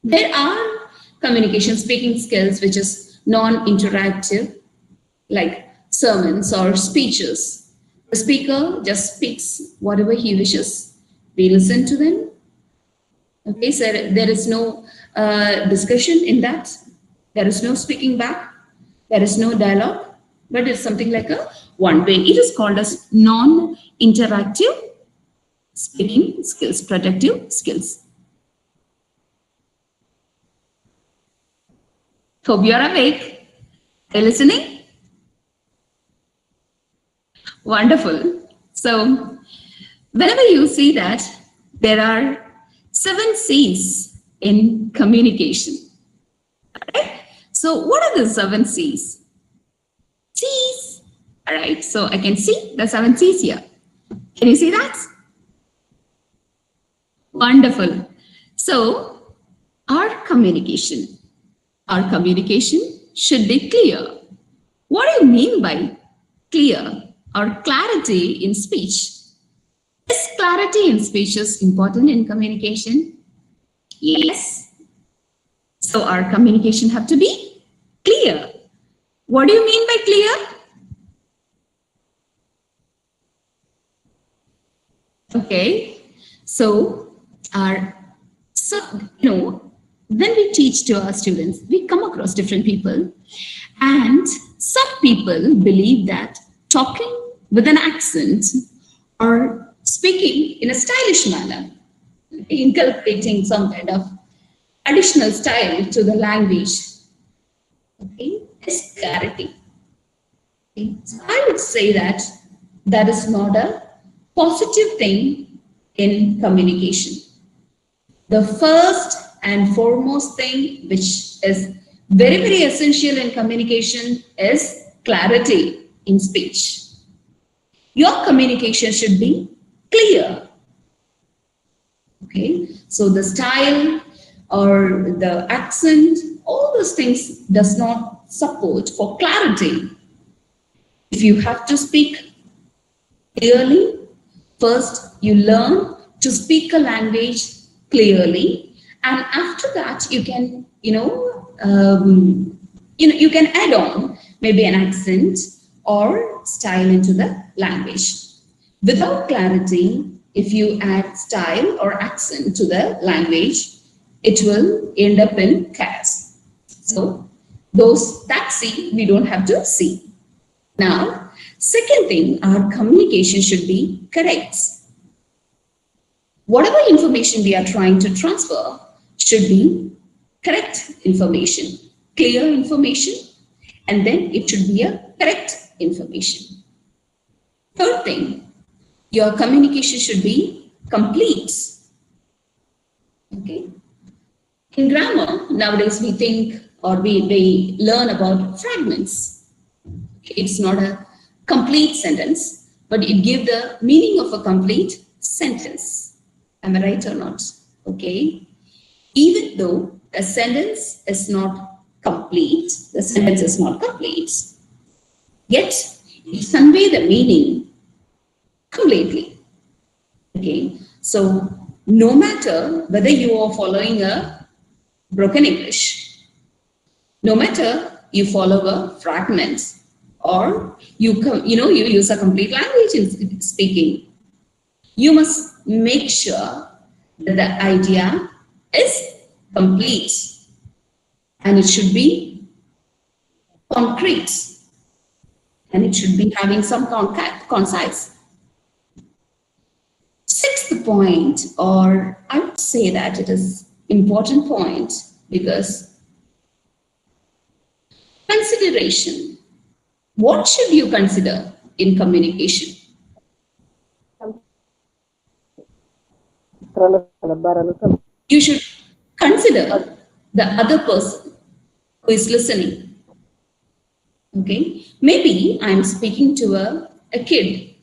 There are communication speaking skills which is non-interactive, like sermons or speeches. The speaker just speaks whatever he wishes. We listen to them. Okay, so there is no discussion in that. There is no speaking back. There is no dialogue, but it's something like a one-way. It is called as non-interactive speaking skills, productive skills. Hope you are awake. Are you listening? Wonderful. So, whenever you see that there are 7 C's in communication. Right? So, what are the 7 C's? C's. All right. So, I can see the 7 C's here. Can you see that? Wonderful. So, our communication should be clear. What do you mean by clear or clarity in speech? Is clarity in speech is important in communication? Yes. So our communication have to be clear. What do you mean by clear? Okay. So when we teach to our students, we come across different people, and some people believe that talking with an accent or speaking in a stylish manner, inculcating some kind of additional style to the language, okay, is clarity. Okay. So I would say that that is not a positive thing in communication. The first and foremost thing which is very, very essential in communication is clarity in speech. Your communication should be clear. Okay, so the style or the accent, all those things does not support for clarity. If you have to speak clearly, first you learn to speak a language clearly, and after that you can you can add on maybe an accent or style into the language. Without clarity, if you add style or accent to the language, it will end up in chaos. So that C we don't have to see. Now, second thing, our communication should be correct. Whatever information we are trying to transfer should be correct information, clear information, and then it should be a correct information. Third thing, your communication should be complete. Okay. In grammar, nowadays we think or we learn about fragments. It's not a complete sentence, but it gives the meaning of a complete sentence. Am I right or not? Okay. Even though a sentence is not complete, yet it convey the meaning completely. Okay, so no matter whether you are following a broken English, no matter you follow a fragment, or you use a complete language in speaking, you must make sure that the idea is complete and it should be concrete and it should be having some concise. Sixth point, or I would say that it is important point, because consideration. What should you consider in communication? You should consider the other person who is listening. Okay, maybe I'm speaking to a kid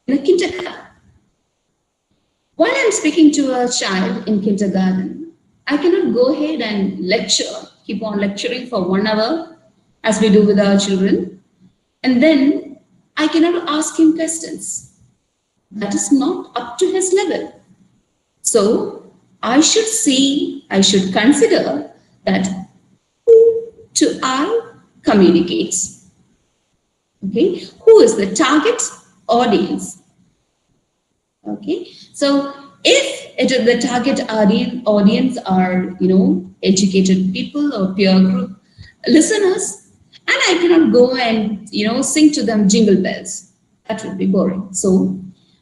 in a kindergarten. While I'm speaking to a child in kindergarten, I cannot go ahead and lecture, keep on lecturing for 1 hour as we do with our children. And then I cannot ask him questions. That is not up to his level. So I should consider that who to I communicates. Okay, who is the target audience? Okay, so if it is the target audience are, educated people or peer group listeners, and I cannot go and, sing to them jingle bells, that would be boring. So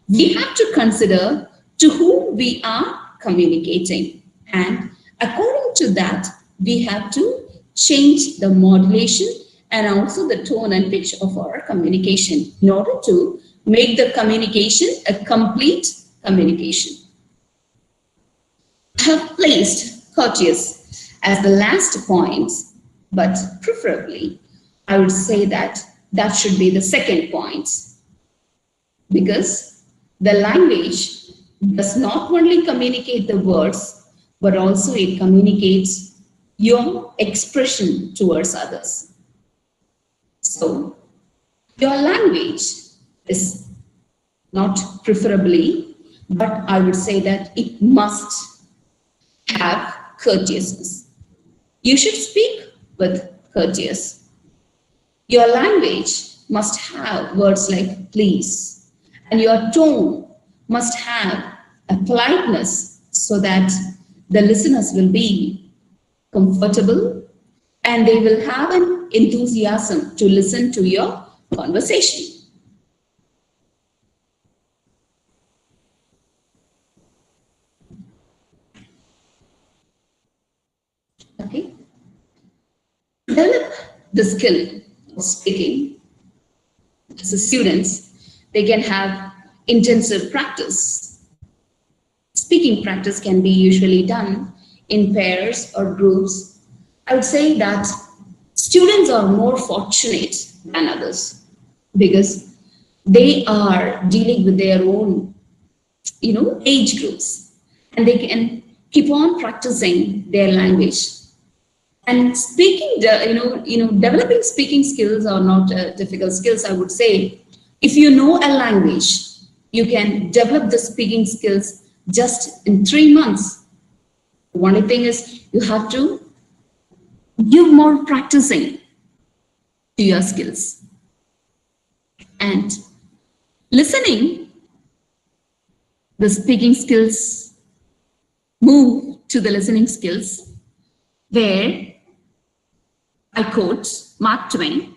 we have to consider to whom we are communicating. And according to that, we have to change the modulation and also the tone and pitch of our communication in order to make the communication a complete communication. I have placed courteous as the last point, but preferably I would say that that should be the second point, because the language does not only communicate the words, but also it communicates your expression towards others. So your language is not preferably, but I would say that it must have courteousness. You should speak with courteous. Your language must have words like please, and your tone must have a politeness so that the listeners will be comfortable and they will have an enthusiasm to listen to your conversation. Okay. Develop the skill of speaking. As a students, they can have intensive practice. Speaking practice can be usually done in pairs or groups. I would say that students are more fortunate than others because they are dealing with their own, age groups, and they can keep on practicing their language. And speaking, developing speaking skills are not difficult skills. I would say, if you know a language, you can develop the speaking skills just in 3 months. The only thing is you have to give more practicing to your skills. And listening, the speaking skills move to the listening skills, where I quote Mark Twain,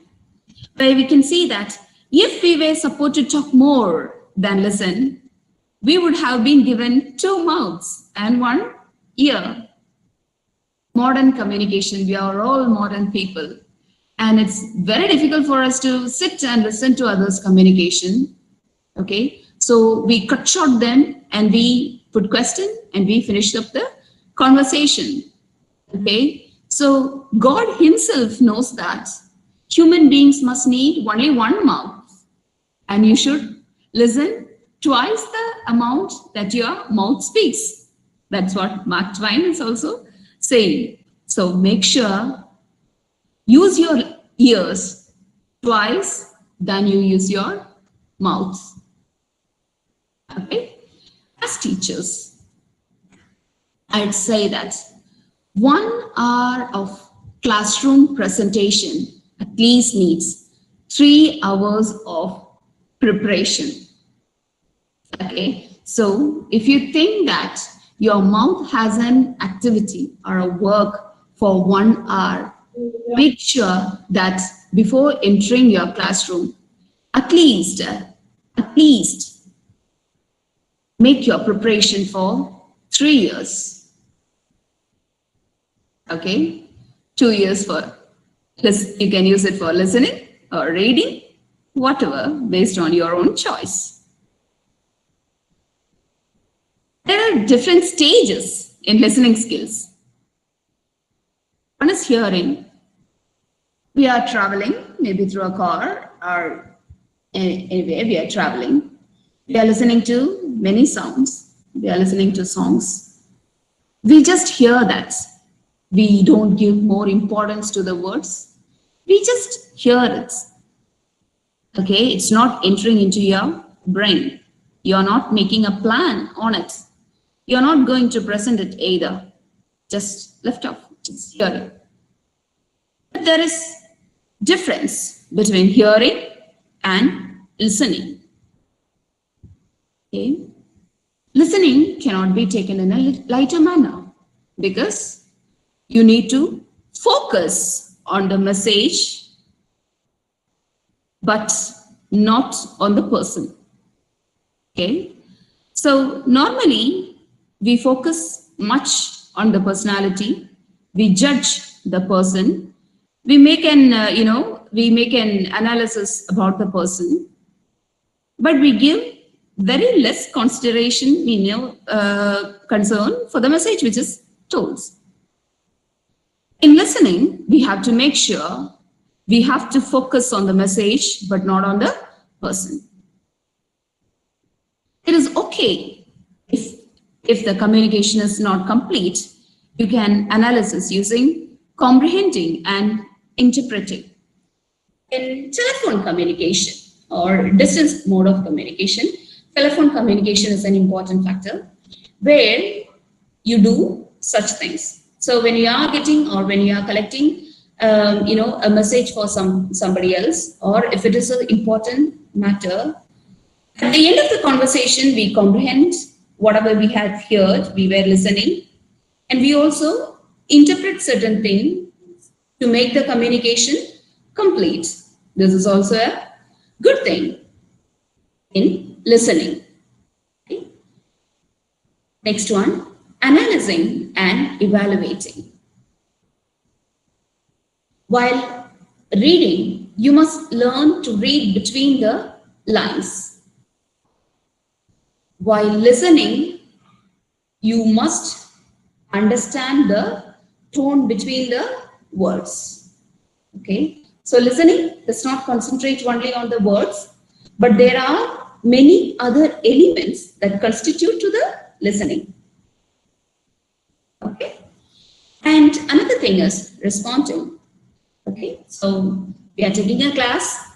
where we can see that if we were supposed to talk more than listen, we would have been given 2 mouths and 1 ear. Modern communication, we are all modern people, and it's very difficult for us to sit and listen to others' communication. Okay, so we cut short them and we put question and we finish up the conversation. Okay, so God himself knows that human beings must need only 1 mouth, and you should listen twice the amount that your mouth speaks. That's what Mark Twain is also saying. So make sure, use your ears twice than you use your mouth. Okay? As teachers, I'd say that 1 hour of classroom presentation at least needs 3 hours of preparation. Okay, so if you think that your mouth has an activity or a work for 1 hour, make sure that before entering your classroom, at least make your preparation for 3 years. Okay, 2 years for you can use it for listening or reading, whatever, based on your own choice. There are different stages in listening skills. One is hearing. We are traveling, maybe through a car or anywhere we are traveling. We are listening to many sounds. We are listening to songs. We just hear that. We don't give more importance to the words. We just hear it. Okay, it's not entering into your brain. You're not making a plan on it. You're not going to present it either. Just left off, just hear it. But there is difference between hearing and listening. Okay, listening cannot be taken in a lighter manner because you need to focus on the message, but not on the person. Okay, so normally we focus much on the personality. We judge the person. We make an analysis about the person, but we give very less consideration, concern for the message which is told. In listening, we have to make sure we have to focus on the message, but not on the person. It is okay if the communication is not complete, you can analyze using comprehending and interpreting. In telephone communication or distance mode of communication, telephone communication is an important factor where you do such things. So when you are getting or when you are collecting a message for somebody else, or if it is an important matter, at the end of the conversation, we comprehend whatever we had heard, we were listening, and we also interpret certain things to make the communication complete. This is also a good thing in listening. Okay. Next one, analyzing and evaluating. While reading, you must learn to read between the lines. While listening, you must understand the tone between the words. Okay, so listening does not concentrate only on the words, but there are many other elements that constitute to the listening. Okay, and another thing is responding. Okay, so we are taking a class.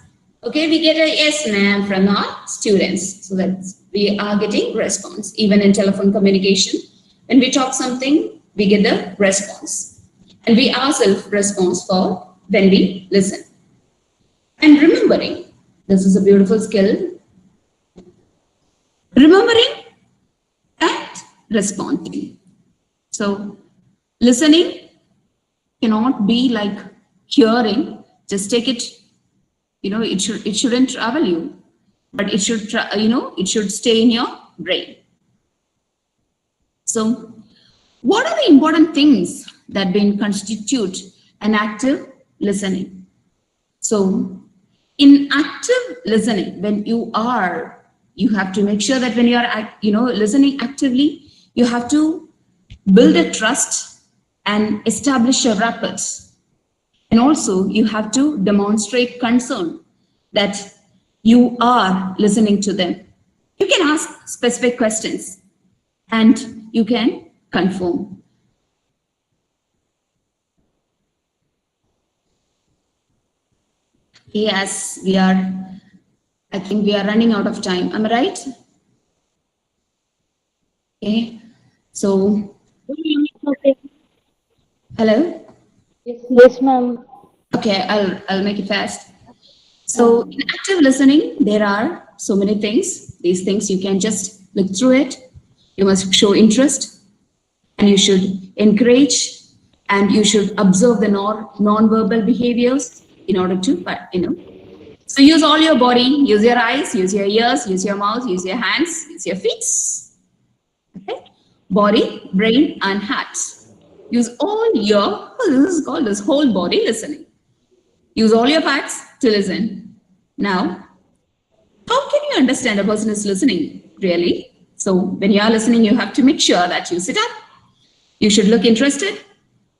Okay, we get a yes ma'am from our students, so that we are getting response. Even in telephone communication, when we talk something, we get the response, and we ourselves response for when we listen. And remembering, this is a beautiful skill. Remembering and responding. So listening cannot be like hearing. Just take it. It shouldn't travel you, but it should it should stay in your brain. So what are the important things that constitute an active listening? So in active listening, when you have to make sure that when you are listening actively, you have to build a trust and establish a rapport. And also you have to demonstrate concern that you are listening to them. You can ask specific questions and you can confirm. As we are I think we are running out of time. Am I right? Okay. So, hello? Yes, ma'am. Okay, I'll make it fast. So in active listening, there are so many things. These things you can just look through it. You must show interest, and you should encourage, and you should observe the non-verbal behaviors in order to, So use all your body, use your eyes, use your ears, use your mouth, use your hands, use your feet. Okay? Body, brain, and heart. Use all your, this is called this whole body listening. Use all your parts to listen. Now, how can you understand a person is listening, really? So when you are listening, you have to make sure that you sit up. You should look interested,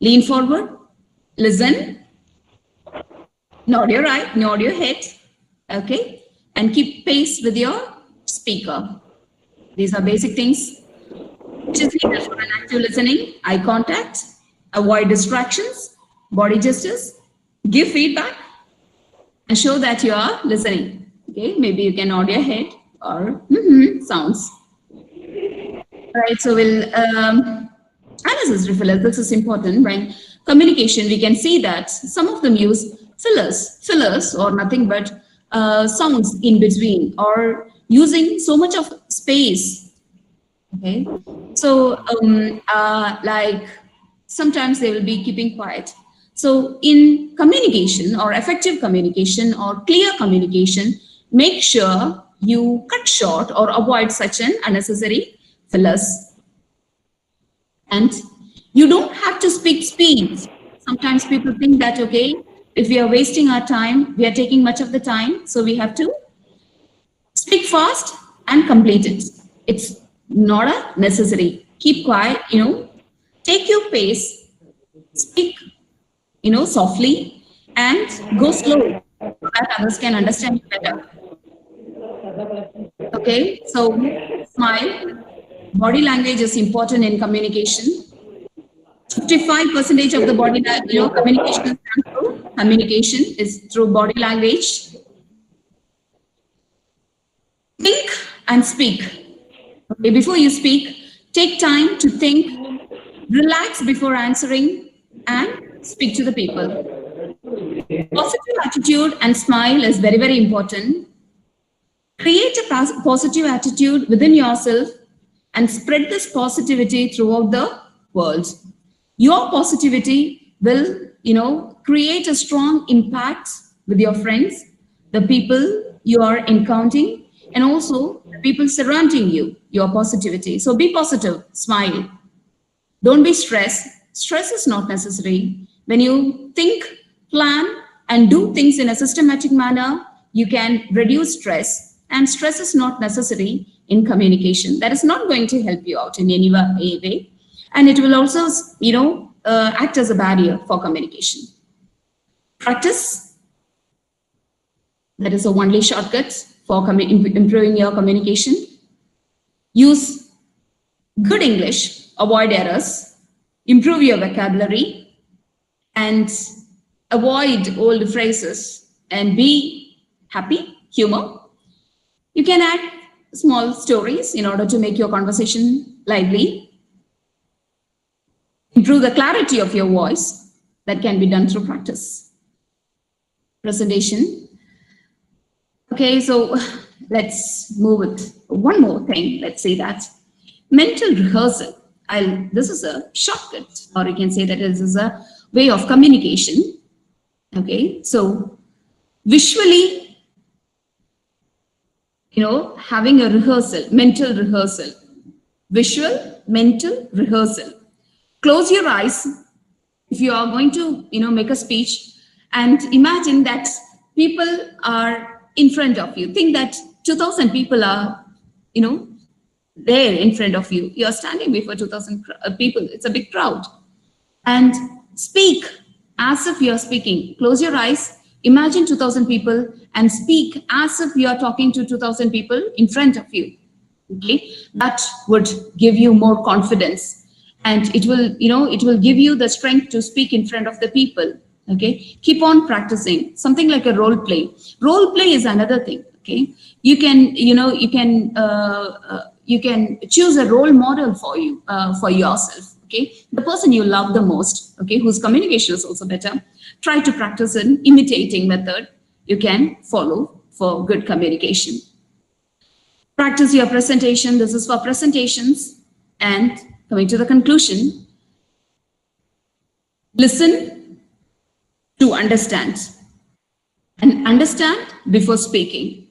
lean forward, listen, nod your eye, nod your head, okay? And keep pace with your speaker. These are basic things which is needed for an active listening. Eye contact, avoid distractions, body gestures, give feedback, and show that you are listening. Okay, maybe you can nod your head or sounds. Right, so we'll analysis refillers. This is important, right? Communication, we can see that some of them use fillers or nothing but sounds in between, or using so much of space. Okay, so like sometimes they will be keeping quiet. So in communication or effective communication or clear communication, make sure you cut short or avoid such an unnecessary fillers. And you don't have to speak speed. Sometimes people think that, okay, if we are wasting our time, we are taking much of the time, so we have to speak fast and complete it. It's not a necessary. Keep quiet, take your pace, speak, softly, and go slow so that others can understand you better. Okay, so smile. Body language is important in communication. 55% of the body, communication is through body language. Think and speak. Okay, before you speak, take time to think, relax before answering, and speak to the people. Positive attitude and smile is very, very important. Create a positive attitude within yourself and spread this positivity throughout the world. Your positivity will, create a strong impact with your friends, the people you are encountering, and also the people surrounding you, your positivity. So be positive, smile. Don't be stressed. Stress is not necessary. When you think, plan, and do things in a systematic manner, you can reduce stress. And stress is not necessary in communication. That is not going to help you out in any way. And it will also, act as a barrier for communication. Practice. That is the only shortcut for improving your communication. Use good English, avoid errors, improve your vocabulary, and avoid old phrases, and be happy, humor. You can add small stories in order to make your conversation lively. Improve the clarity of your voice. That can be done through practice. Presentation. Okay, so let's move with one more thing. Let's say that mental rehearsal. This is a shortcut, or you can say that this is a way of communication. Okay, so visually, having a rehearsal, mental rehearsal, visual, mental rehearsal. Close your eyes if you are going to, make a speech, and imagine that people are in front of you. Think that 2,000 people are, there in front of you. You are standing before 2,000 people. It's a big crowd. And speak as if you are speaking. Close your eyes. Imagine 2,000 people and speak as if you are talking to 2,000 people in front of you. Okay, that would give you more confidence, and it will give you the strength to speak in front of the people. Okay, keep on practicing. Something like a role play. Role play is another thing. Okay, you can, you can choose a role model for you, for yourself. Okay, the person you love the most, okay, whose communication is also better. Try to practice an imitating method you can follow for good communication. Practice your presentation. This is for presentations. And coming to the conclusion, listen to understand, and understand before speaking.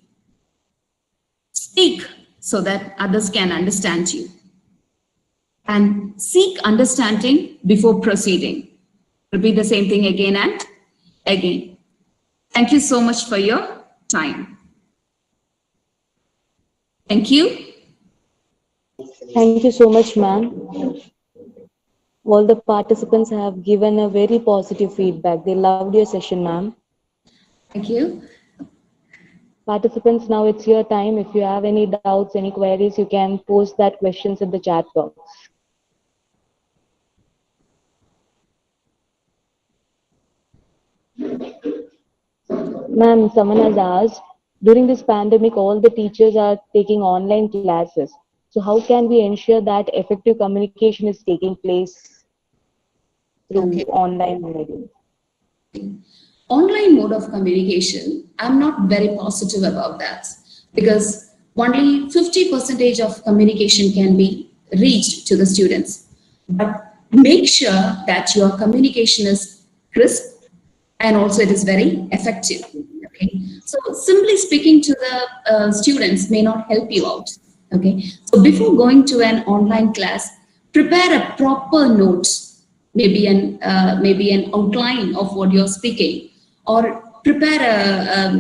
Speak so that others can understand you, and seek understanding before proceeding. Repeat the same thing again and again. Thank you so much for your time. Thank you. Thank you so much, ma'am. All the participants have given a very positive feedback. They loved your session, ma'am. Thank you. Participants, now it's your time. If you have any doubts, any queries, you can post that questions in the chat box. Ma'am, someone has asked, during this pandemic, all the teachers are taking online classes. So how can we ensure that effective communication is taking place through Okay. online medium? Online mode of communication, I'm not very positive about that, because only 50% of communication can be reached to the students. But make sure that your communication is crisp and also it is very effective. Okay, so simply speaking to the students may not help you out. Okay, so before going to an online class, prepare a proper note, maybe an outline of what you're speaking, or prepare a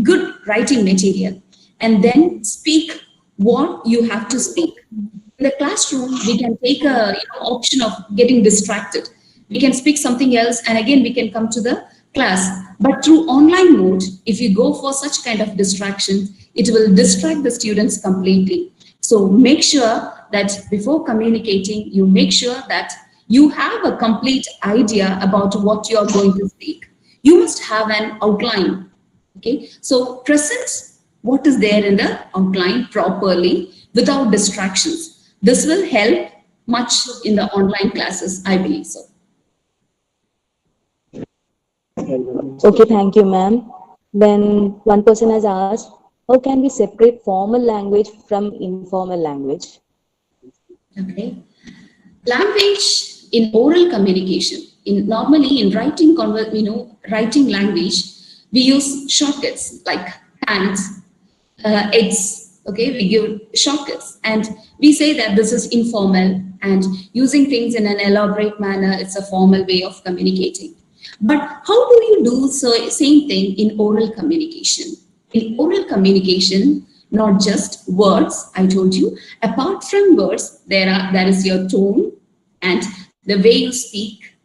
good writing material, and then speak what you have to speak. In the classroom, we can take a option of getting distracted. We can speak something else, and again we can come to the class. But through online mode, if you go for such kind of distraction, it will distract the students completely. So make sure that before communicating, you make sure that you have a complete idea about what you're going to speak. You must have an outline. Okay, so present what is there in the outline properly without distractions. This will help much in the online classes, I believe so. Okay, thank you, ma'am. Then one person has asked, how can we separate formal language from informal language? Okay. Language in oral communication. Normally in writing, writing language, we use shortcuts like hands, eggs. Okay, we give shortcuts, and we say that this is informal, and using things in an elaborate manner, it's a formal way of communicating. But how do you do same thing in oral communication? In oral communication, not just words, I told you, apart from words, there is your tone, and the way you speak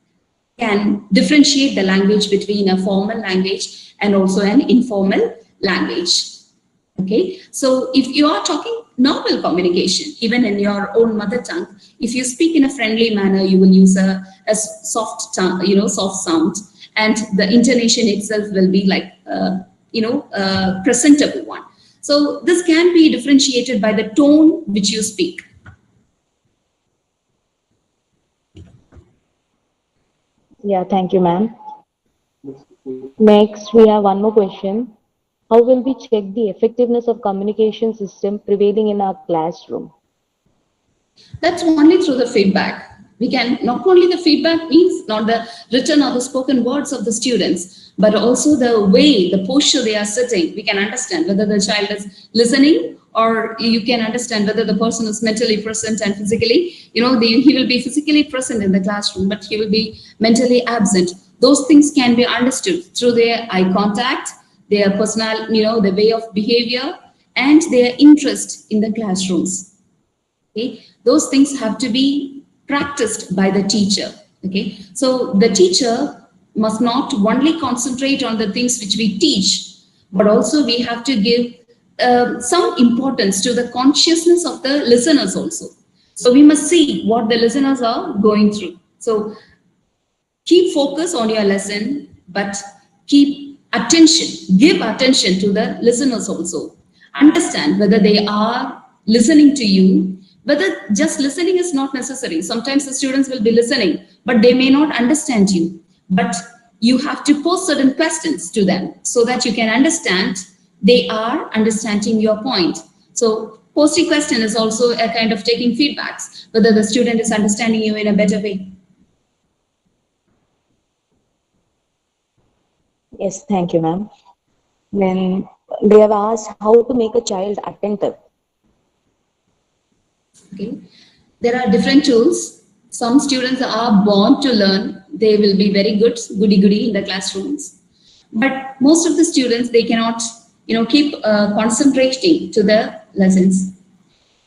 can differentiate the language between a formal language and also an informal language. Okay, so if you are talking normal communication, even in your own mother tongue, if you speak in a friendly manner, you will use a soft tongue, soft sound, and the intonation itself will be like, a presentable one. So this can be differentiated by the tone which you speak. Yeah, thank you, ma'am. Next, we have one more question. How will we check the effectiveness of communication system prevailing in our classroom? That's only through the feedback. We can, not only the feedback means not the written or the spoken words of the students, but also the way, the posture they are sitting. We can understand whether the child is listening, or you can understand whether the person is mentally present and physically, he will be physically present in the classroom, but he will be mentally absent. Those things can be understood through their eye contact, their personal, the way of behavior, and their interest in the classrooms. Okay, those things have to be practiced by the teacher. Okay, so the teacher must not only concentrate on the things which we teach, but also we have to give some importance to the consciousness of the listeners also. So we must see what the listeners are going through. So keep focus on your lesson, but keep attention, give attention to the listeners also. Understand whether they are listening to you, whether just listening is not necessary. Sometimes the students will be listening, but they may not understand you. But you have to pose certain questions to them so that you can understand they are understanding your point. So posting question is also a kind of taking feedbacks, whether the student is understanding you in a better way. Yes, thank you, ma'am. Then they have asked how to make a child attentive. Okay. There are different tools. Some students are born to learn. They will be very good, goody-goody in the classrooms. But most of the students, they cannot, keep concentrating to the lessons.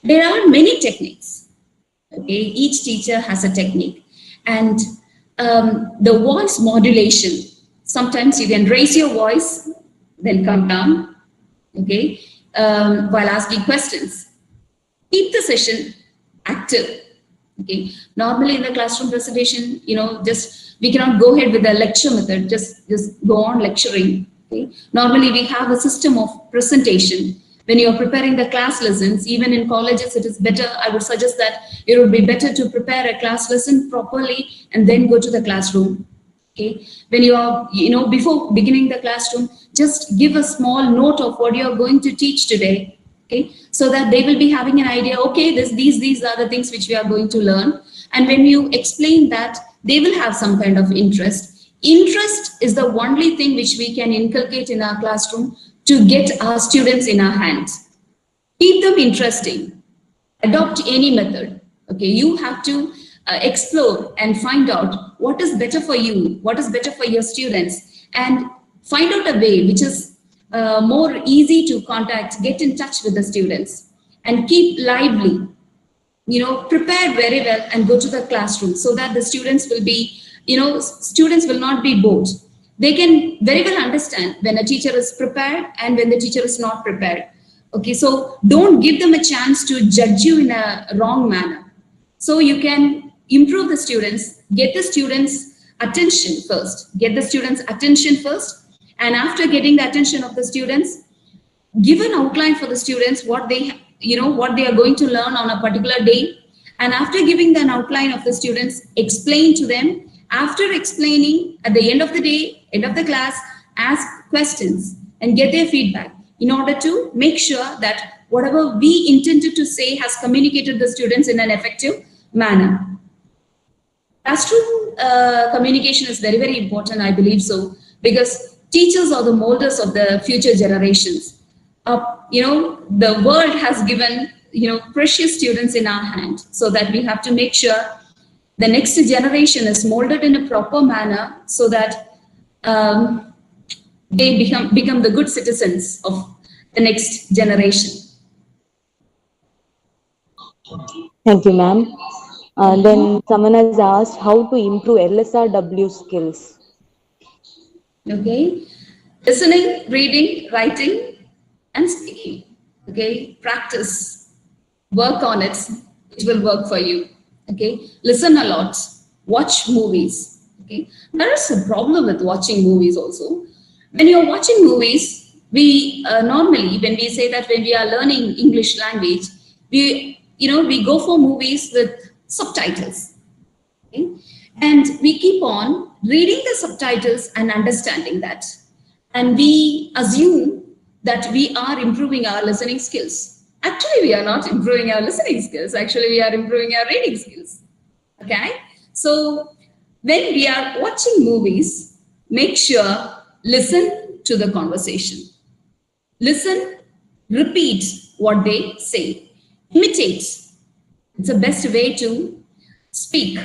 There are many techniques. Okay, each teacher has a technique, and the voice modulation. Sometimes you can raise your voice, then come down. Okay, while asking questions. Keep the session active. Okay, normally in the classroom presentation, we cannot go ahead with the lecture method. Just go on lecturing. Okay, normally we have a system of presentation. When you are preparing the class lessons, even in colleges, it is better. I would suggest that it would be better to prepare a class lesson properly and then go to the classroom. Okay, when you are, before beginning the classroom, just give a small note of what you are going to teach today. Okay, so that they will be having an idea. Okay, these are the things which we are going to learn. And when you explain that, they will have some kind of interest. Interest is the only thing which we can inculcate in our classroom to get our students in our hands. Keep them interesting. Adopt any method. Okay, you have to explore and find out what is better for you, what is better for your students, and find out a way which is more easy to contact, get in touch with the students, and keep lively. Prepare very well and go to the classroom so that the students will be, students will not be bored. They can very well understand when a teacher is prepared and when the teacher is not prepared. Okay, so don't give them a chance to judge you in a wrong manner. So you can improve the students, get the students' attention first. Get the students' attention first. And after getting the attention of the students, give an outline for the students what they are going to learn on a particular day. And after giving an outline of the students, explain to them. After explaining, at the end of the day, end of the class, ask questions and get their feedback in order to make sure that whatever we intended to say has communicated the students in an effective manner. Classroom communication is very, very important, I believe so, because teachers are the molders of the future generations. The world has given, precious students in our hand, so that we have to make sure the next generation is molded in a proper manner so that they become the good citizens of the next generation. Thank you, ma'am. Then someone has asked how to improve LSRW skills. Okay, listening, reading, writing, and speaking. Okay, practice, work on it. It will work for you. Okay, listen a lot, watch movies. Okay, there is a problem with watching movies also. When you're watching movies, we normally, when we say that when we are learning English language, we go for movies with subtitles. Okay? And we keep on reading the subtitles and understanding that. And we assume that we are improving our listening skills. Actually, we are not improving our listening skills. Actually, we are improving our reading skills. Okay? So when we are watching movies, make sure, listen to the conversation. Listen, repeat what they say. Imitate. It's the best way to speak.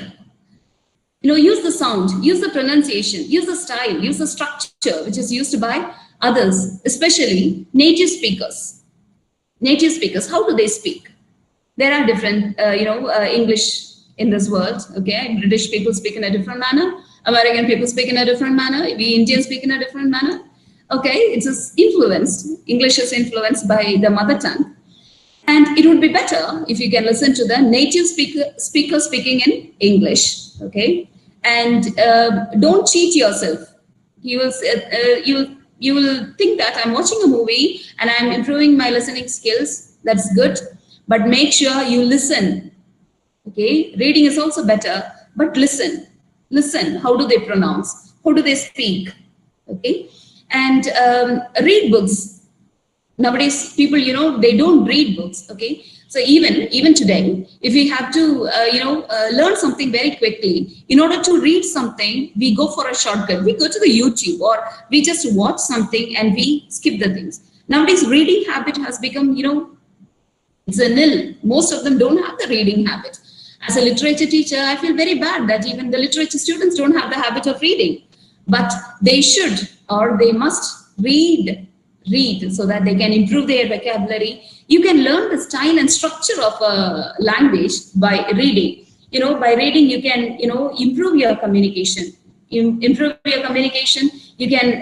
Use the sound, use the pronunciation, use the style, use the structure which is used by others, especially native speakers. Native speakers, how do they speak? There are different, English in this world. Okay, British people speak in a different manner. American people speak in a different manner. We Indians speak in a different manner. Okay, it's influenced. English is influenced by the mother tongue. And it would be better if you can listen to the native speaker speaking in English. Okay, and don't cheat yourself. You will You will think that I'm watching a movie and I'm improving my listening skills. That's good. But make sure you listen. Okay, reading is also better, but listen. Listen. How do they pronounce? How do they speak? Okay, and read books. Nowadays people, they don't read books. Okay, so even today, if we have to learn something very quickly, in order to read something, we go for a shortcut. We go to the YouTube, or we just watch something and we skip the things. Nowadays reading habit has become, it's a nil. Most of them don't have the reading habit. As a literature teacher, I feel very bad that even the literature students don't have the habit of reading. But they should, or they must read so that they can improve their vocabulary. You can learn the style and structure of a language by reading. By reading, you can, improve your communication. Improve your communication. You can,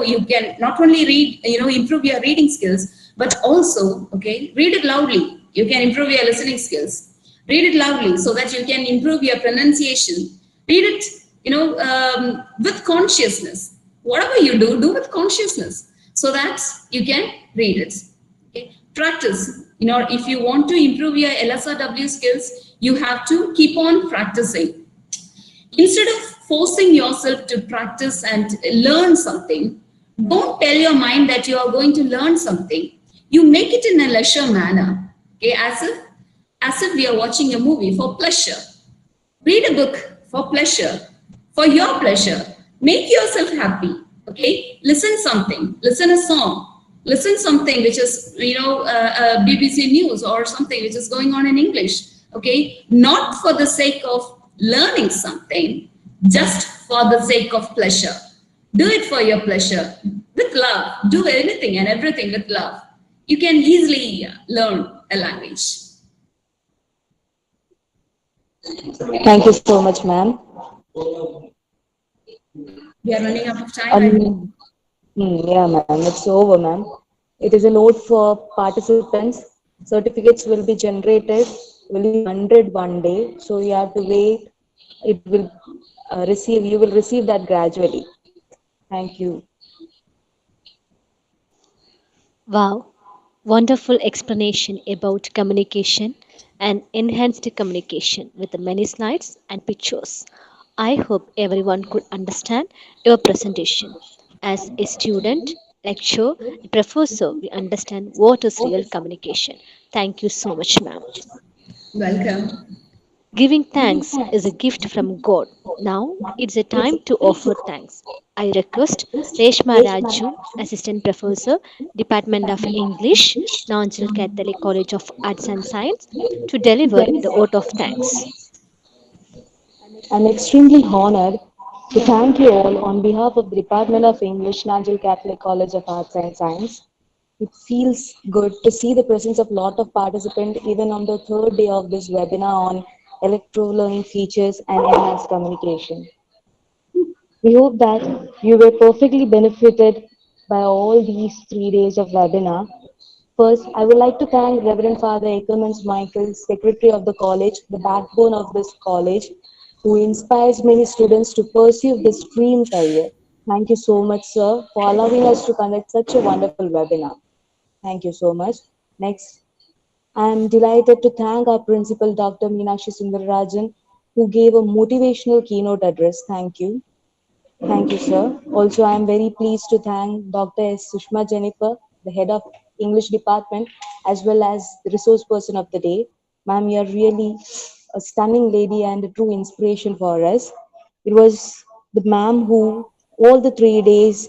you can not only read, improve your reading skills, but also, okay, read it loudly. You can improve your listening skills. Read it loudly so that you can improve your pronunciation. Read it, with consciousness. Whatever you do, do with consciousness so that you can read it. Okay? Practice. If you want to improve your LSRW skills, you have to keep on practicing. Instead of forcing yourself to practice and learn something, don't tell your mind that you are going to learn something. You make it in a leisure manner, okay, as if we are watching a movie for pleasure. Read a book for pleasure, for your pleasure. Make yourself happy, okay? Listen something, listen a song, listen something which is, BBC News or something which is going on in English, okay? Not for the sake of learning something, just for the sake of pleasure. Do it for your pleasure, with love. Do anything and everything with love. You can easily learn a language. Thank you so much, ma'am. We are running out of time. I think. Yeah, ma'am, it's over, ma'am. It is a note for participants. Certificates will be generated, will be 100 one day. So you have to wait. It will you will receive that gradually. Thank you. Wow, wonderful explanation about communication and enhanced communication with many slides and pictures. I hope everyone could understand your presentation. As a student, lecturer, professor, we understand what is real communication. Thank you so much, ma'am. Welcome. Giving thanks is a gift from God. Now it's a time to offer thanks. I request Reshma Raju, Assistant Professor, Department of English, Nanjal Catholic College of Arts and Science, to deliver the vote of thanks. I'm extremely honored to thank you all on behalf of the Department of English, Nanjal Catholic College of Arts and Science. It feels good to see the presence of a lot of participants even on the third day of this webinar on electro-learning features and enhanced communication. We hope that you were perfectly benefited by all these 3 days of webinar. First, I would like to thank Reverend Father Eckermans Michael, Secretary of the College, the backbone of this college, who inspires many students to pursue this dream career. Thank you so much, sir, for allowing us to conduct such a wonderful webinar. Thank you so much. Next, I am delighted to thank our principal, Dr. Meenakshi Sundararajan, who gave a motivational keynote address. Thank you. Thank you, sir. Also, I am very pleased to thank Dr. S. Sushma Jennifer, the head of English department, as well as the resource person of the day. Ma'am, you are really a stunning lady and a true inspiration for us. It was the ma'am who, all the 3 days,